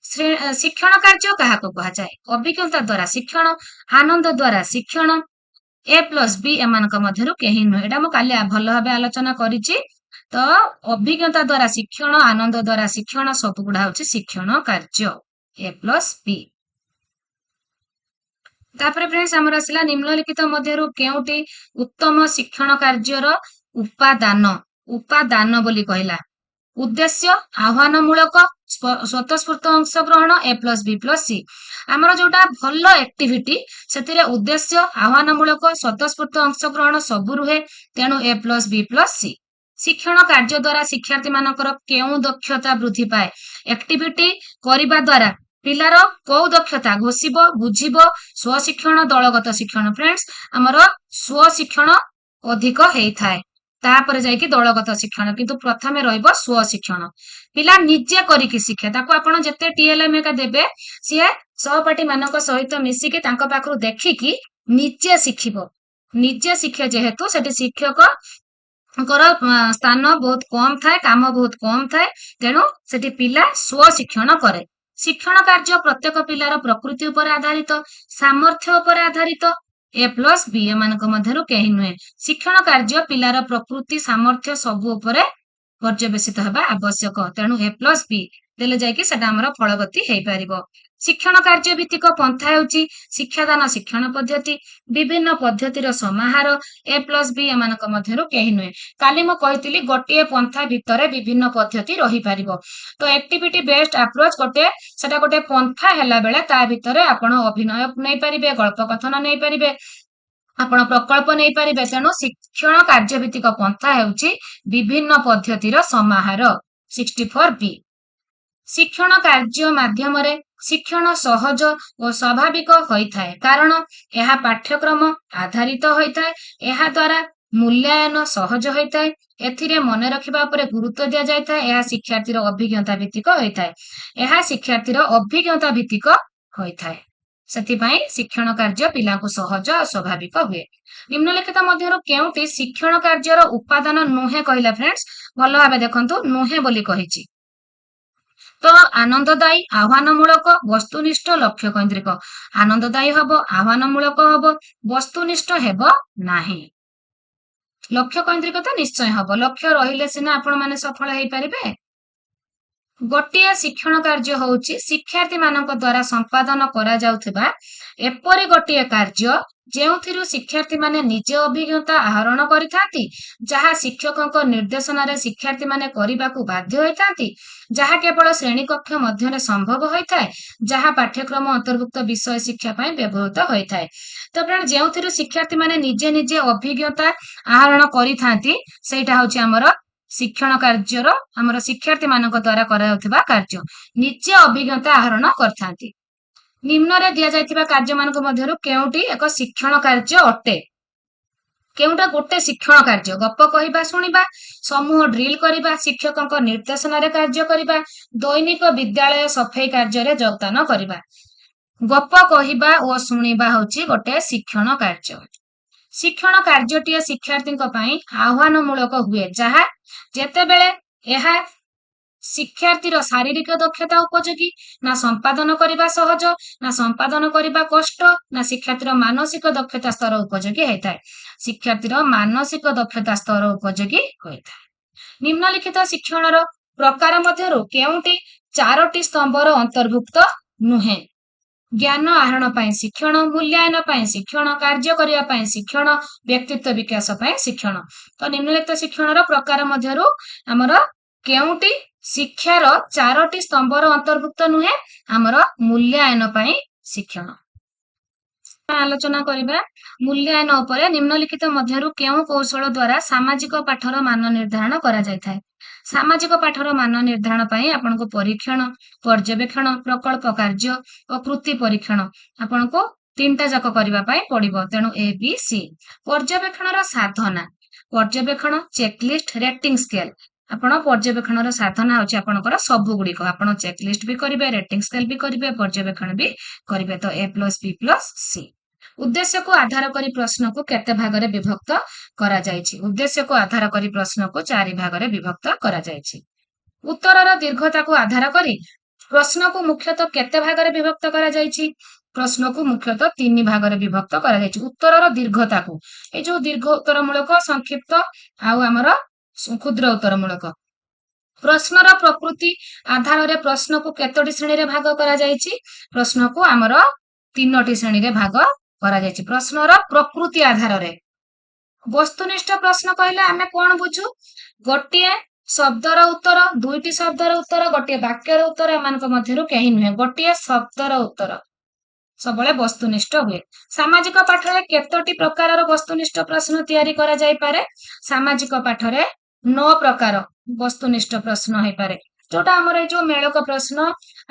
शिक्षण कार्य काहाको कहा जाय? अभिज्ञता द्वारा शिक्षण, आनंद द्वारा शिक्षण। ए प्लस बी एमानक मध्यरु केही नुहे। एटा मु काली भल भाबे आलोचना करिछि। तो अभिज्ञता द्वारा शिक्षण, आनंद द्वारा शिक्षण सब गुड़ा होछि शिक्षण कार्य। ए प्लस बी। तापरे फ्रेंड्स हमर आसिला निम्नलिखित मध्यरु केउटी उत्तम शिक्षण कार्यर उपादान? उपादान बोली कहला। उद्देश्य, आह्वानमूलक, स्वतःस्फूर्त अंशग्रहण। ए प्लस बी प्लस सी। आमर जोटा भल एक्टिविटी सेतिरे उद्देश्य, आह्वानमूलक, स्वतःस्फूर्त अंशग्रहण सब रुहे। तेणु ए प्लस बी प्लस सी। शिक्षण कार्य द्वारा शिक्षार्थी मानकर केउ दक्षता वृद्धि पाए? एक्टिविटी करिबा द्वारा पिलार को दक्षता घोषिबो, बुझिबो। स्वशिक्षण, दलगत शिक्षण। फ्रेंड्स, हमर स्वशिक्षण अधिक हेइथाय, तापर जायकि दलगत शिक्षण, किंतु प्रथमे रहइबो स्वशिक्षण। पिला निजे करिकि शिखे। ताको आपण जते टीएलएम एका देबे, सिए सहपाठी मानक सहित मिसिकि तांको पाखरु देखिकि निजे शिखिबो। ନିଜେ ଶିକ୍ଷା ଯେହେତୁ ସେଠି ଶିକ୍ଷକଙ୍କର ସ୍ଥାନ ବହୁତ କମ ଥାଏ, କାମ ବହୁତ କମ ଥାଏ, ତେଣୁ ସେଠି ପିଲା ସ୍ୱଶିକ୍ଷଣ କରେ। ଶିକ୍ଷଣ କାର୍ଯ୍ୟ ପ୍ରତ୍ୟେକ ପିଲାର ପ୍ରକୃତି ଉପରେ ଆଧାରିତ, ସାମର୍ଥ୍ୟ ଉପରେ ଆଧାରିତ। ଏ ପ୍ଲସ୍ ବି ଏମାନଙ୍କ ମଧ୍ୟରୁ କେହି ନୁହେଁ। ଶିକ୍ଷଣ କାର୍ଯ୍ୟ ପିଲାର ପ୍ରକୃତି, ସାମର୍ଥ୍ୟ ସବୁ ଉପରେ ପର୍ଯ୍ୟବେସିତ ହେବା ଆବଶ୍ୟକ। ତେଣୁ ଏ ପ୍ଲସ୍ ବି ଦେଲେ ଯାଇକି ସେଟା ଆମର ଫଳବତୀ ହେଇପାରିବ। ଶିକ୍ଷଣ କାର୍ଯ୍ୟ ଭିତ୍ତିକ ପନ୍ଥା ହେଉଛି ଶିକ୍ଷାଦାନ ଶିକ୍ଷଣ ପଦ୍ଧତି, ବିଭିନ୍ନ ପଦ୍ଧତିର ସମାହାର। ଏ ପ୍ଲସ୍ ବି ଏମାନଙ୍କ ମଧ୍ୟରୁ କେହି ନୁହେଁ। କାଲି ମୁଁ କହିଥିଲି ଗୋଟିଏ ପନ୍ଥା ଭିତରେ ବିଭିନ୍ନ ପଦ୍ଧତି ରହିପାରିବ। ତ ଆକ୍ଟିଭିଟି ବେସ୍ଡ ଆପ୍ରୋଚ୍ ସେଟା ଗୋଟେ ପନ୍ଥା ହେଲା ବେଳେ ତା ଭିତରେ ଆପଣ ଅଭିନୟ ନେଇପାରିବେ, ଗଳ୍ପ କଥନ ନେଇପାରିବେ, ଆପଣ ପ୍ରକଳ୍ପ ନେଇପାରିବେ। ତେଣୁ ଶିକ୍ଷଣ କାର୍ଯ୍ୟଭିତ୍ତିକ ପନ୍ଥା ହେଉଛି ବିଭିନ୍ନ ପଦ୍ଧତିର ସମାହାର। 64B। ଶିକ୍ଷଣ କାର୍ଯ୍ୟ ମାଧ୍ୟମରେ ଶିକ୍ଷଣ ସହଜ ଓ ସ୍ୱାଭାବିକ ହୋଇଥାଏ, କାରଣ ଏହା ପାଠ୍ୟକ୍ରମ ଆଧାରିତ ହୋଇଥାଏ। ଏହା ଦ୍ୱାରା ମୂଲ୍ୟାୟନ ସହଜ ହୋଇଥାଏ, ଏଥିରେ ମନେ ରଖିବା ଉପରେ ଗୁରୁତ୍ୱ ଦିଆଯାଇଥାଏ। ଏହା ଶିକ୍ଷାର୍ଥୀର ଅଭିଜ୍ଞତା ଭିତ୍ତିକ ହୋଇଥାଏ। ସେଥିପାଇଁ ଶିକ୍ଷଣ କାର୍ଯ୍ୟ ପିଲାଙ୍କୁ ସହଜ ଓ ସ୍ୱାଭାବିକ ହୁଏ। ନିମ୍ନଲିଖିତ ମଧ୍ୟରୁ କେଉଁଟି ଶିକ୍ଷଣ କାର୍ଯ୍ୟର ଉପାଦାନ ନୁହେଁ କହିଲା ଫ୍ରେଣ୍ଡସ୍? ଭଲ ଭାବେ ଦେଖନ୍ତୁ, ନୁହେଁ ବୋଲି କହିଛି। ତ ଆନନ୍ଦଦାୟୀ, ଆହ୍ୱାନମୂଳକ, ବସ୍ତୁନିଷ୍ଠ, ଲକ୍ଷ୍ୟ କୈନ୍ଦ୍ରିକ। ଆନନ୍ଦଦାୟୀ ହବ, ଆହ୍ୱାନମୂଳକ ହବ, ବସ୍ତୁନିଷ୍ଠ ହେବ ନାହିଁ। ଲକ୍ଷ୍ୟ କୈନ୍ଦ୍ରିକ ତ ନିଶ୍ଚୟ ହବ। ଲକ୍ଷ୍ୟ ରହିଲେ ସିନା ଆପଣ ମାନେ ସଫଳ ହେଇପାରିବେ। ଗୋଟିଏ ଶିକ୍ଷଣ କାର୍ଯ୍ୟ ହେଉଛି ଶିକ୍ଷାର୍ଥୀ ମାନଙ୍କ ଦ୍ୱାରା ସମ୍ପାଦନ କରାଯାଉଥିବା ଏପରି ଗୋଟିଏ କାର୍ଯ୍ୟ ଯେଉଁଥିରୁ ଶିକ୍ଷାର୍ଥୀ ମାନେ ନିଜେ ଅଭିଜ୍ଞତା ଆହରଣ କରିଥାନ୍ତି, ଯାହା ଶିକ୍ଷକଙ୍କ ନିର୍ଦ୍ଦେଶନାରେ ଶିକ୍ଷାର୍ଥୀ ମାନେ କରିବାକୁ ବାଧ୍ୟ ହୋଇଥାନ୍ତି, ଯାହା କେବଳ ଶ୍ରେଣୀକକ୍ଷ ମଧ୍ୟରେ ସମ୍ଭବ ହୋଇଥାଏ, ଯାହା ପାଠ୍ୟକ୍ରମ ଅନ୍ତର୍ଭୁକ୍ତ ବିଷୟ ଶିକ୍ଷା ପାଇଁ ବ୍ୟବହୃତ ହୋଇଥାଏ। ତ ଯେଉଁଥିରୁ ଶିକ୍ଷାର୍ଥୀ ମାନେ ନିଜେ ନିଜେ ଅଭିଜ୍ଞତା ଆହରଣ କରିଥାନ୍ତି, ସେଇଟା ହଉଛି ଆମର ଶିକ୍ଷଣ କାର୍ଯ୍ୟର, ଆମର ଶିକ୍ଷାର୍ଥୀ ମାନଙ୍କ ଦ୍ୱାରା କରାଯାଉଥିବା କାର୍ଯ୍ୟ। ନିଜେ ଅଭିଜ୍ଞତା ଆହରଣ କରିଥାନ୍ତି। ନିମ୍ନରେ ଦିଆଯାଇଥିବା କାର୍ଯ୍ୟ ମାନଙ୍କ ମଧ୍ୟରୁ କେଉଁଟି ଏକ ଶିକ୍ଷଣ କାର୍ଯ୍ୟ ଅଟେ? କେଉଁଟା ଗୋଟେ ଶିକ୍ଷଣ କାର୍ଯ୍ୟ? ଗପ କହିବା, ଶୁଣିବା, ସମୂହ ଡ୍ରିଲ କରିବା, ଶିକ୍ଷକଙ୍କ ନିର୍ଦ୍ଦେଶନାରେ କାର୍ଯ୍ୟ କରିବା, ଦୈନିକ ବିଦ୍ୟାଳୟ ସଫେଇ କାର୍ଯ୍ୟରେ ଯୋଗଦାନ କରିବା। ଗପ କହିବା ଓ ଶୁଣିବା ହେଉଛି ଗୋଟେ ଶିକ୍ଷଣ କାର୍ଯ୍ୟ। ଶିକ୍ଷଣ କାର୍ଯ୍ୟଟିଏ ଶିକ୍ଷାର୍ଥୀଙ୍କ ପାଇଁ ଆହ୍ୱାନମୂଳକ ହୁଏ, ଯାହା ଯେତେବେଳେ ଏହା ଶିକ୍ଷାର୍ଥୀର ଶାରୀରିକ ଦକ୍ଷତା ଉପଯୋଗୀ, ନା ସମ୍ପାଦନ କରିବା ସହଜ, ନା ସମ୍ପାଦନ କରିବା କଷ୍ଟ, ନା ଶିକ୍ଷାର୍ଥୀର ମାନସିକ ଦକ୍ଷତା ସ୍ତର ଉପଯୋଗୀ ହୋଇଥାଏ। ଶିକ୍ଷାର୍ଥୀର ମାନସିକ ଦକ୍ଷତା ସ୍ତର ଉପଯୋଗୀ ହୋଇଥାଏ। ନିମ୍ନଲିଖିତ ଶିକ୍ଷଣର ପ୍ରକାର ମଧ୍ୟରୁ କେଉଁଟି 4ଟି ସ୍ତମ୍ଭର ଅନ୍ତର୍ଭୁକ୍ତ ନୁହେଁ? ଜ୍ଞାନ ଆହରଣ ପାଇଁ ଶିକ୍ଷଣ, ମୂଲ୍ୟାୟନ ପାଇଁ ଶିକ୍ଷଣ, କାର୍ଯ୍ୟ କରିବା ପାଇଁ ଶିକ୍ଷଣ, ବ୍ୟକ୍ତିତ୍ୱ ବିକାଶ ପାଇଁ ଶିକ୍ଷଣ। ତ ନିମ୍ନଲିଖିତ ଶିକ୍ଷଣର ପ୍ରକାର ମଧ୍ୟରୁ ଆମର କେଉଁଟି ଶିକ୍ଷାର 4ଟି ସ୍ତମ୍ଭର ଅନ୍ତର୍ଭୁକ୍ତ ନୁହେଁ? ଆମର ମୂଲ୍ୟାୟନ ପାଇଁ ଶିକ୍ଷଣ। ଆଲୋଚନା କରିବା ମୂଲ୍ୟାୟନ ଉପରେ। ନିମ୍ନଲିଖିତ ମଧ୍ୟରୁ କେଉଁ କୌଶଳ ଦ୍ୱାରା ସାମାଜିକ ପାଠର ମାନ ନିର୍ଦ୍ଧାରଣ କରାଯାଇଥାଏ? ସାମାଜିକ ପାଠର ମାନ ନିର୍ଦ୍ଧାରଣ ପାଇଁ ଆପଣଙ୍କୁ ପରୀକ୍ଷଣ, ପର୍ଯ୍ୟବେକ୍ଷଣ, ପ୍ରକଳ୍ପ କାର୍ଯ୍ୟ ଓ କୃତି ପରୀକ୍ଷଣ ଆପଣଙ୍କୁ 3ଟା ଯାକ କରିବା ପାଇଁ ପଡିବ। ତେଣୁ ABC। ପର୍ଯ୍ୟବେକ୍ଷଣର ସାଧନା, ପର୍ଯ୍ୟବେକ୍ଷଣ, ଚେକଲିଷ୍ଟ, ରେଟିଂ ସ୍କେଲ। ଆପଣ ପର୍ଯ୍ୟବେକ୍ଷଣର ସାଧନା ହେଉଛି ଆପଣଙ୍କର ସବୁ ଗୁଡ଼ିକ। ଆପଣ ଚେକଲିଷ୍ଟ ବି କରିବେ, ରେଟିଂ ସ୍କେଲ ବି କରିବେ, ପର୍ଯ୍ୟବେକ୍ଷଣ ବି କରିବେ। ତ A+B+C। ଉଦ୍ଦେଶ୍ୟକୁ ଆଧାର କରି ପ୍ରଶ୍ନକୁ କେତେ ଭାଗରେ ବିଭକ୍ତ କରାଯାଇଛି? ଉଦ୍ଦେଶ୍ୟକୁ ଆଧାର କରି ପ୍ରଶ୍ନକୁ 4 ଭାଗରେ ବିଭକ୍ତ କରାଯାଇଛି। ଉତ୍ତରର ଦୀର୍ଘତାକୁ ଆଧାର କରି ପ୍ରଶ୍ନକୁ ମୁଖ୍ୟତଃ କେତେ ଭାଗରେ ବିଭକ୍ତ କରାଯାଇଛି? ପ୍ରଶ୍ନକୁ ମୁଖ୍ୟତଃ 3 ଭାଗରେ ବିଭକ୍ତ କରାଯାଇଛି। ଉତ୍ତରର ଦୀର୍ଘତାକୁ, এই ଯୋଉ ଦୀର୍ଘ ଉତ୍ତରମୂଳକ, ସଂକ୍ଷିପ୍ତ ଆଉ ଆମର କ୍ଷୁଦ୍ର ଉତ୍ତରମୂଳକ। ପ୍ରଶ୍ନର ପ୍ରକୃତି ଆଧାରରେ ପ୍ରଶ୍ନକୁ କେତୋଟି ଶ୍ରେଣୀରେ ଭାଗ କରାଯାଇଛି? ପ୍ରଶ୍ନକୁ ଆମର 3ଟି ଶ୍ରେଣୀରେ ଭାଗ କରାଯାଇଛି। ପ୍ରଶ୍ନର ପ୍ରକୃତି ଆଧାରରେ। ବସ୍ତୁନିଷ୍ଠ ପ୍ରଶ୍ନ କହିଲେ ଆମେ କଣ ବୁଝୁ? ଗୋଟିଏ ଶବ୍ଦର ଉତ୍ତର, 2ଟି ଶବ୍ଦର ଉତ୍ତର, ଗୋଟିଏ ବାକ୍ୟର ଉତ୍ତର, ଏମାନଙ୍କ ମଧ୍ୟରୁ କେହି ନୁହେଁ। ଗୋଟିଏ ଶବ୍ଦର ଉତ୍ତର ସବୁବେଳେ ବସ୍ତୁନିଷ୍ଠ ହୁଏ। ସାମାଜିକ ପାଠରେ କେତୋଟି ପ୍ରକାରର ବସ୍ତୁନିଷ୍ଠ ପ୍ରଶ୍ନ ତିଆରି କରାଯାଇପାରେ? ସାମାଜିକ ପାଠରେ 9 ପ୍ରକାର ବସ୍ତୁନିଷ୍ଠ ପ୍ରଶ୍ନ ହେଇପାରେ, ଯୋଉଟା ଆମର ଏଇ ଯୋଉ ମେଳକ ପ୍ରଶ୍ନ,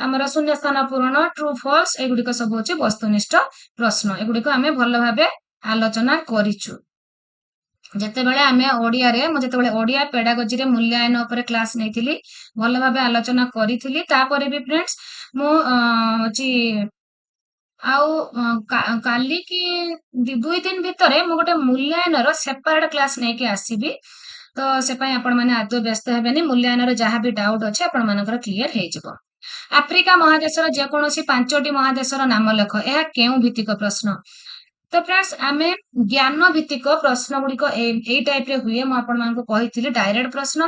ଆମର ଶୂନ୍ୟସ୍ଥାନ ପୂରଣ, ଟ୍ରୁ ଫଲସ, ଏଗୁଡିକ ସବୁ ହଉଛି ବସ୍ତୁନିଷ୍ଠ ପ୍ରଶ୍ନ। ଏଗୁଡିକ ଆମେ ଭଲ ଭାବେ ଆଲୋଚନା କରିଛୁ। ଯେତେବେଳେ ଆମେ ଓଡିଆରେ, ମୁଁ ଯେତେବେଳେ ଓଡିଆ ପେଡାଗୋଜିରେ ମୂଲ୍ୟାୟନ ଉପରେ କ୍ଲାସ ନେଇଥିଲି, ଭଲ ଭାବେ ଆଲୋଚନା କରିଥିଲି। ତାପରେ ବି ଫ୍ରେଣ୍ଡସ୍ ମୁଁ ଆଉ କାଲି କି 2 ଦିନ ଭିତରେ ମୁଁ ଗୋଟେ ମୂଲ୍ୟାୟନର ସେପାରେଟ କ୍ଲାସ ନେଇକି ଆସିବି। ତ ସେ ପାଇଁ ଆପଣମାନେ ଆଦୌ ବ୍ୟସ୍ତ ହେବେନି। ମୂଲ୍ୟାୟନର ଯାହା ବି ଡାଉଟ୍ ଅଛି ଆପଣମାନଙ୍କର କ୍ଲିୟର ହେଇଯିବ। ଆଫ୍ରିକା ମହାଦେଶର ଯେକୌଣସି 5ଟି ମହାଦେଶର ନାମ ଲେଖ। ଏହା କେଉଁ ଭିତ୍ତିକ ପ୍ରଶ୍ନ? ତ ଫ୍ରେଣ୍ଡସ୍ ଆମେ ଜ୍ଞାନ ଭିତ୍ତିକ ପ୍ରଶ୍ନ ଗୁଡିକ ଏଇ ଟାଇପ ରେ ହୁଏ। ମୁଁ ଆପଣମାନଙ୍କୁ କହିଥିଲି ଡାଇରେକ୍ଟ ପ୍ରଶ୍ନ।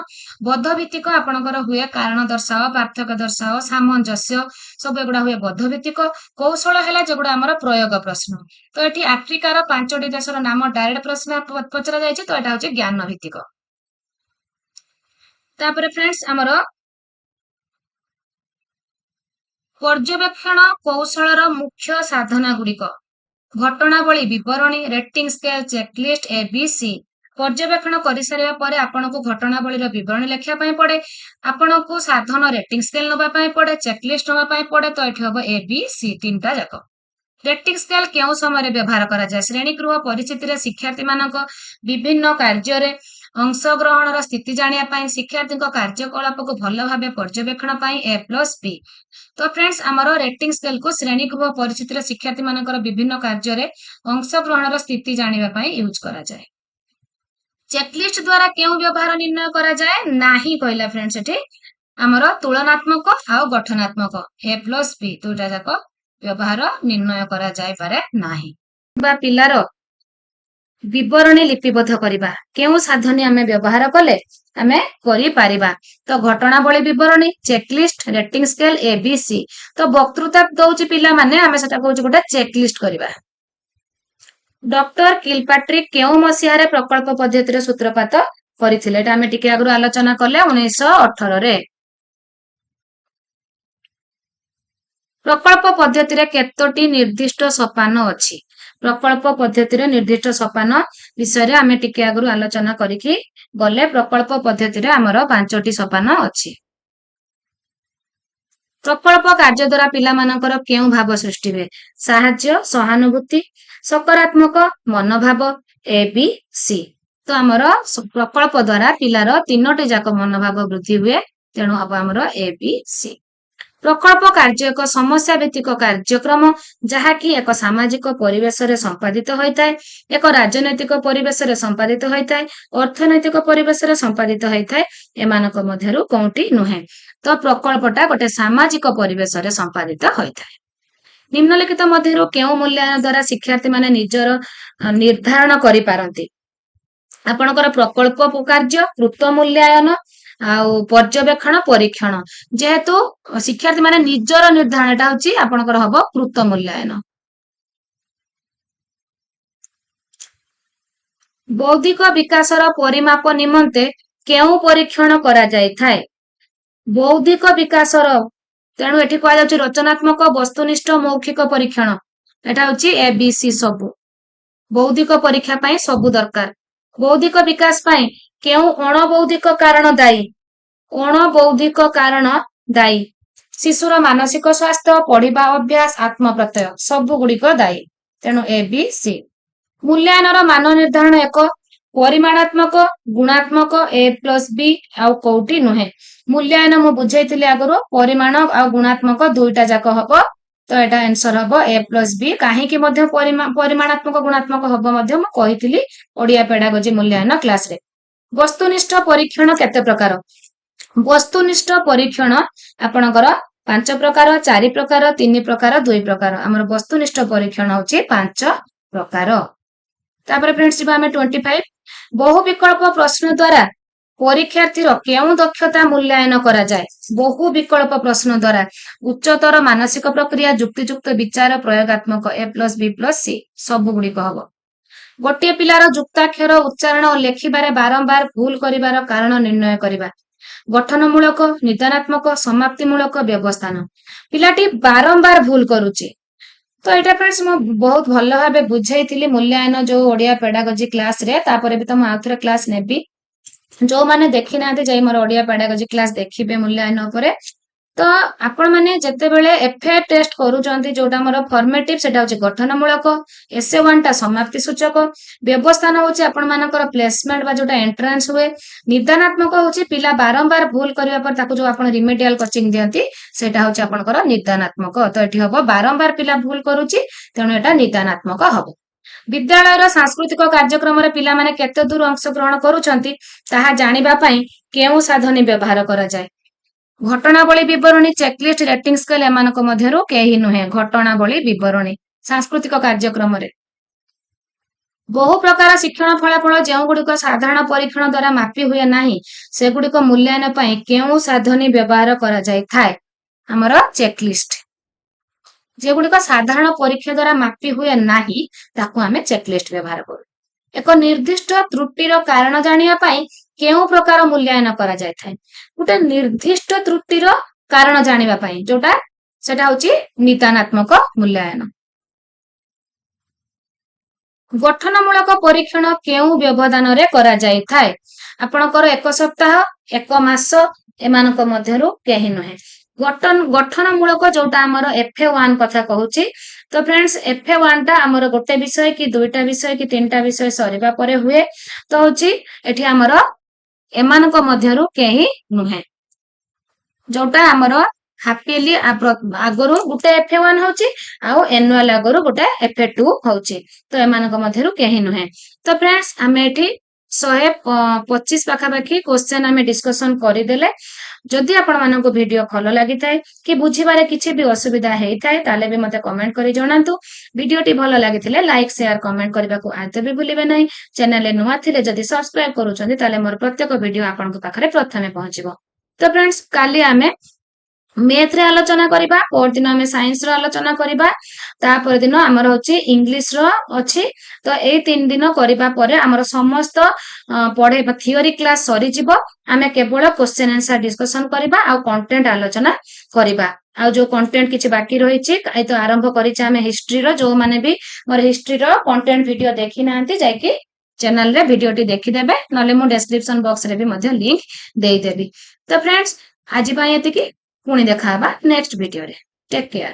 ବଦ୍ଧ ଭିତ୍ତିକ ଆପଣଙ୍କର ହୁଏ କାରଣ ଦର୍ଶାଅ, ପାର୍ଥକ୍ୟ ଦର୍ଶାଅ, ସାମଞ୍ଜସ୍ୟ, ସବୁ ଏଗୁଡା ହୁଏ ବଦ୍ଧ ଭିତ୍ତିକ। କୌଶଳ ହେଲା ଯେଗୁଡା ଆମର ପ୍ରୟୋଗ ପ୍ରଶ୍ନ। ତ ଏଠି ଆଫ୍ରିକାର 5ଟି ଦେଶର ନାମ ଡାଇରେକ୍ଟ ପ୍ରଶ୍ନ ପଚରା ଯାଇଛି, ତ ଏଟା ହଉଛି ଜ୍ଞାନ ଭିତ୍ତିକ। ତାପରେ ଫ୍ରେଣ୍ଡସ୍ ଆମର ପର୍ଯ୍ୟବେକ୍ଷଣ କୌଶଳର ମୁଖ୍ୟ ସାଧନା ଗୁଡିକ। ଘଟଣାବଳୀ ବିବରଣୀ, ରେଟିଂ ସ୍କେଲ, ଚେକଲିଷ୍ଟ, ABC। ପର୍ଯ୍ୟବେକ୍ଷଣ କରିସାରିବା ପରେ ଆପଣଙ୍କୁ ଘଟଣାବଳୀର ବିବରଣୀ ଲେଖିବା ପାଇଁ ପଡେ, ଆପଣଙ୍କୁ ସାଧନ ରେଟିଂ ସ୍କେଲ ନବା ପାଇଁ ପଡେ, ଚେକଲିଷ୍ଟ ନବା ପାଇଁ ପଡେ। ତ ଏଠି ହବ ABC 3ଟା ଯାକ। ରେଟିଂ ସ୍କେଲ କେଉଁ ସମୟରେ ବ୍ୟବହାର କରାଯାଏ? ଶ୍ରେଣୀ ଗୃହ ପରିସ୍ଥିତିରେ, ଶିକ୍ଷାର୍ଥୀମାନଙ୍କ ବିଭିନ୍ନ କାର୍ଯ୍ୟରେ ଅଂଶଗ୍ରହଣର ସ୍ଥିତି ଜାଣିବା ପାଇଁ, ଶିକ୍ଷାର୍ଥୀଙ୍କ କାର୍ଯ୍ୟକଳାପକୁ ଭଲ ଭାବେ ପର୍ଯ୍ୟବେକ୍ଷଣ ପାଇଁ, A+B। ତ ଫ୍ରେଣ୍ଡସ୍ ଆମର ରେଟିଂ ସ୍କେଲକୁ ଶ୍ରେଣୀ ଗୃହ ପରିସ୍ଥିତିରେ ଶିକ୍ଷାର୍ଥୀମାନଙ୍କର ବିଭିନ୍ନ କାର୍ଯ୍ୟରେ ଅଂଶଗ୍ରହଣର ସ୍ଥିତି ଜାଣିବା ପାଇଁ ୟୁଜ୍ କରାଯାଏ। ଚେକଲିଷ୍ଟ ଦ୍ଵାରା କେଉଁ ବ୍ୟବହାର ନିର୍ଣ୍ଣୟ କରାଯାଏ? ନାହିଁ କହିଲା ଫ୍ରେଣ୍ଡସ୍ ଏଠି। ଆମର ତୁଳନାତ୍ମକ ଆଉ ଗଠନାତ୍ମକ A+B 2ଟା ଯାକ ବ୍ୟବହାର ନିର୍ଣ୍ଣୟ କରାଯାଇପାରେ ନାହିଁ। ବା ପିଲାର ବିବରଣୀ ଲିପିବଦ୍ଧ କରିବା। କେଉଁ ସାଧନୀ ଆମେ ବ୍ୟବହାର କଲେ ଆମେ କରିପାରିବା? ତ ଘଟଣାବଳୀ ବିବରଣୀ, ଚେକଲିଷ୍ଟ, ରେଟିଂ ସ୍କେଲ, ABC। ତ ବକ୍ତୃତା ଦଉଛି ପିଲାମାନେ, ଆମେ ସେଟା କହୁଛୁ ଗୋଟେ ଚେକଲିଷ୍ଟ କରିବା। ଡକ୍ଟର କିଲପାଟ୍ରିକ୍ କେଉଁ ମସିହାରେ ପ୍ରକଳ୍ପ ପଦ୍ଧତିର ସୂତ୍ରପାତ କରିଥିଲେ? ଏଟା ଆମେ ଟିକେ ଆଗରୁ ଆଲୋଚନା କଲେ 1918ରେ। ପ୍ରକଳ୍ପ ପଦ୍ଧତିରେ କେତୋଟି ନିର୍ଦ୍ଦିଷ୍ଟ ସୋପାନ ଅଛି? ପ୍ରକଳ୍ପ ପଦ୍ଧତିରେ ନିର୍ଦ୍ଦିଷ୍ଟ ସୋପାନ ବିଷୟରେ ଆମେ ଟିକେ ଆଗରୁ ଆଲୋଚନା କରିକି ଗଲେ। ପ୍ରକଳ୍ପ ପଦ୍ଧତିରେ ଆମର 5ଟି ସୋପାନ ଅଛି। ପ୍ରକଳ୍ପ କାର୍ଯ୍ୟ ଦ୍ୱାରା ପିଲାମାନଙ୍କର କେଉଁ ଭାବ ସୃଷ୍ଟି ହୁଏ? ସାହାଯ୍ୟ, ସହାନୁଭୂତି, ସକାରାତ୍ମକ ମନୋଭାବ, ABC। ତ ଆମର ପ୍ରକଳ୍ପ ଦ୍ୱାରା ପିଲାର 3ଟି ଯାକ ମନୋଭାବ ବୃଦ୍ଧି ହୁଏ, ତେଣୁ ହବ ଆମର ABC। ପ୍ରକଳ୍ପ କାର୍ଯ୍ୟ ଏକ ସମସ୍ୟା ଭିତ୍ତିକ କାର୍ଯ୍ୟକ୍ରମ, ଯାହାକି ଏକ ସାମାଜିକ ପରିବେଶରେ ସମ୍ପାଦିତ ହୋଇଥାଏ, ଏକ ରାଜନୈତିକ ପରିବେଶରେ ସମ୍ପାଦିତ ହୋଇଥାଏ, ଅର୍ଥନୈତିକ ପରିବେଶରେ ସମ୍ପାଦିତ ହୋଇଥାଏ। ଏମାନଙ୍କ ମଧ୍ୟରୁ କୋଉଠି ନୁହେଁ? ତ ପ୍ରକଳ୍ପଟା ଗୋଟେ ସାମାଜିକ ପରିବେଶରେ ସମ୍ପାଦିତ ହୋଇଥାଏ। ନିମ୍ନଲିଖିତ ମଧ୍ୟରୁ କେଉଁ ମୂଲ୍ୟାୟନ ଦ୍ୱାରା ଶିକ୍ଷାର୍ଥୀମାନେ ନିଜର ନିର୍ଦ୍ଧାରଣ କରିପାରନ୍ତି? ଆପଣଙ୍କର ପ୍ରକଳ୍ପ କାର୍ଯ୍ୟ, କୃତ ମୂଲ୍ୟାୟନ ଆଉ ପର୍ଯ୍ୟବେକ୍ଷଣ, ପରୀକ୍ଷଣ। ଯେହେତୁ ଶିକ୍ଷାର୍ଥୀ ମାନେ ନିଜର ନିର୍ଦ୍ଧାରଣ, ଏଟା ହଉଛି ଆପଣଙ୍କର ହବ କୃତ ମୂଲ୍ୟାୟନ। ବୌଦ୍ଧିକ ବିକାଶର ପରିମାପ ନିମନ୍ତେ କେଉଁ ପରୀକ୍ଷଣ କରାଯାଇଥାଏ? ବୌଦ୍ଧିକ ବିକାଶର, ତେଣୁ ଏଠି କୁହାଯାଉଛି ରଚନାତ୍ମକ, ବସ୍ତୁନିଷ୍ଠ, ମୌଖିକ ପରୀକ୍ଷଣ। ଏଟା ହଉଛି ABC ସବୁ। ବୌଦ୍ଧିକ ପରୀକ୍ଷା ପାଇଁ ସବୁ ଦରକାର। ବୌଦ୍ଧିକ ବିକାଶ ପାଇଁ କେଉଁ ଅଣବୌଦ୍ଧିକ କାରଣ ଦାୟୀ? ଅଣବୌଦ୍ଧିକ କାରଣ ଦାୟୀ। ଶିଶୁର ମାନସିକ ସ୍ୱାସ୍ଥ୍ୟ, ପଢିବା ଅଭ୍ୟାସ, ଆତ୍ମପ୍ରତ୍ୟୟ ସବୁ ଗୁଡିକ ଦାୟୀ, ତେଣୁ ABC। ମୂଲ୍ୟାୟନର ମାନ ନିର୍ଦ୍ଧାରଣ ଏକ ପରିମାଣାତ୍ମକ, ଗୁଣାତ୍ମକ, A+B ଆଉ କୋଉଠି ନୁହେଁ? ମୂଲ୍ୟାୟନ ମୁଁ ବୁଝେଇଥିଲି ଆଗରୁ, ପରିମାଣ ଆଉ ଗୁଣାତ୍ମକ 2ଟା ଯାକ ହବ। ତ ଏଟା ଆନ୍ସର ହବ A+B। କାହିଁକି ମଧ୍ୟ ପରିମାଣାତ୍ମକ ଗୁଣାତ୍ମକ ହବ ମଧ୍ୟ ମୁଁ କହିଥିଲି ଓଡିଆ ପେଡାଗୋଜି ମୂଲ୍ୟାୟନ କ୍ଲାସରେ। ବସ୍ତୁନିଷ୍ଠ ପରୀକ୍ଷଣ କେତେ ପ୍ରକାର? ବସ୍ତୁନିଷ୍ଠ ପରୀକ୍ଷଣ ଆପଣଙ୍କର 5 ପ୍ରକାର, 4 ପ୍ରକାର, 3 ପ୍ରକାର, 2 ପ୍ରକାର। ଆମର ବସ୍ତୁନିଷ୍ଠ ପରୀକ୍ଷଣ ହଉଛି 5 ପ୍ରକାର। ତାପରେ ଫ୍ରେଣ୍ଡସ୍ ଯିବା ଆମେ 25। ବହୁ ବିକଳ୍ପ ପ୍ରଶ୍ନ ଦ୍ୱାରା ପରୀକ୍ଷାର୍ଥୀର କେଉଁ ଦକ୍ଷତା ମୂଲ୍ୟାୟନ କରାଯାଏ? ବହୁ ବିକଳ୍ପ ପ୍ରଶ୍ନ ଦ୍ୱାରା ଉଚ୍ଚତର ମାନସିକ ପ୍ରକ୍ରିୟା, ଯୁକ୍ତିଯୁକ୍ତ ବିଚାର, ପ୍ରୟୋଗାତ୍ମକ A+B+C ସବୁ ଗୁଡିକ ହବ। ଗୋଟିଏ ପିଲାର ଯୁକ୍ତାକ୍ଷର ଉଚ୍ଚାରଣ ଓ ଲେଖିବାରେ ବାରମ୍ବାର ଭୁଲ କରିବାର କାରଣ ନିର୍ଣ୍ଣୟ କରିବା। ଗଠନମୂଳକ, ନିଦାନାତ୍ମକ, ସମାପ୍ତିମୂଳକ, ବ୍ୟବସ୍ଥାନ। ପିଲାଟି ବାରମ୍ବାର ଭୁଲ କରୁଛି। ତ ଏଇଟା ଫ୍ରେଣ୍ଡସ୍ ମୁଁ ବହୁତ ଭଲ ଭାବେ ବୁଝେଇଥିଲି ମୂଲ୍ୟାୟନ ଯୋଉ ଓଡିଆ ପେଡାଗୋଜି କ୍ଲାସରେ। ତାପରେ ବି ତ ମୁଁ ଆଉଥରେ କ୍ଲାସ ନେବି। ଯୋଉମାନେ ଦେଖି ନାହାନ୍ତି ଯାଇ ମୋର ଓଡିଆ ପେଡାଗୋଜି କ୍ଲାସ ଦେଖିବେ ମୂଲ୍ୟାୟନ ଉପରେ। तो आपण माने जेतेबेले एफए टेस्ट करूचंती जोटा हमर फॉर्मेटिव सेटा होची गठनमूलक, एसए1 टा समाप्ति सूचक, व्यवस्थान होची आपण मानकर प्लेसमेंट बा जोटा एंट्रेंस हुए, निदानात्मक होची पिला बारंबार भूल करिया पर ताको जो आपण रिमेडियल कोचिंग दियंती सेटा होची आपणकर निदानात्मक। तो एठी हबो बारंबार पिला भूल करूची तेणु एटा निदानात्मक हबो। विद्यालयर सांस्कृतिक कार्यक्रम रे पिला माने केते दूर अंशग्रहण करूचंती ताहा जानिबा पई केउ साधनी व्यवहार करा जाय। घटनावली विवरणी चेकलिस्ट रेटिंग स्केल एमानक मध्यरु केही नुहे। घटनावली विवरणी सांस्कृतिक कार्यक्रम रे बहु प्रकार शिक्षण फलाफल जो गुड़िक साधारण परीक्षण द्वारा मापी हुए नाही सेगुड़िक मूल्यांकन पई केउ साधनी व्यवहार करा जाय थाए हमर चेकलिस्ट। जेगुड़िक साधारण परीक्षा द्वारा मापी हुए नाही ताकू आमे चेकलिस्ट व्यवहार करू। एक निर्दिष्ट त्रुटिर कारण जानिया पई केउ प्रकार मूल्यांकन करा जाय थाए। गोटे निर्दिष्ट त्रुटिर कारण जानिबा पई जोटा सेटा होची निदानात्मक मूल्यांकन। गठनमूलक परीक्षण केउ व्यवधान रे करा जाय थाए आपणकर एक सप्ताह एक मास एमानक मध्यरु केही नहे। गठनमूलक जोटा हमर एफए1 कथा कहूची। तो फ्रेंड्स एफए1 टा हमर गोटे विषय कि दुईटा विषय कि तीनटा विषय सरीबा परे हुए। तो होची एठी हमर एमानक मध्यरु केही नुहे जोटा हमर हापीली आगरु गोटे एफए1 होची आउ एनुअल आगरु गोटे एफए2 होची। तो एमानक मध्यरु केही नुहे। तो फ्रेंड्स हमें एठी 125 पाखापाखी क्वेश्चन आमे डिस्कशन करि देले। जदि आपण मानको वीडियो भलो लागि थाए कि बुझिबारे किछि भी असुविधा हेइ थाए ताले भी मते कमेंट करि जणांतु। वीडियोटी भलो लागिथिले लाइक शेयर कमेंट करबाको आदे भी भूलिबे नाही। चैनल ले नुवा थिले जदि सब्सक्राइब करूचंदी ताले मोर प्रत्येक वीडियो आपनको पाखरे प्रथमे पहुंचिबो। तो फ्रेंड्स काली आमे मैथ रे आलोचना करिबा, और दिन आमे साइंस रो आलोचना करिबा, तापर दिन हमर होची इंग्लिश रो अछि। तो ए 3 दिन करिबा परे हमर समस्त पढे थियोरी क्लास सरी जिवो। आमे केवल क्वेश्चन आंसर डिस्कशन करिबा आ कंटेंट आलोचना करिबा। आ जो कंटेंट किछि बाकी रहिछि ए तो आरंभ करिछि आमे हिस्ट्री रो। जो माने भी मोर हिस्ट्री रो कंटेंट वीडियो देखि नांती जायकि चैनल रे वीडियोटी देखि देबे, नले मु डिस्क्रिप्शन बॉक्स रे भी मध्य लिंक देई देबी। तो फ्रेंड्स आज पई एतिकी पुणी देखा नेक्स्ट वीडियो रे। Take care.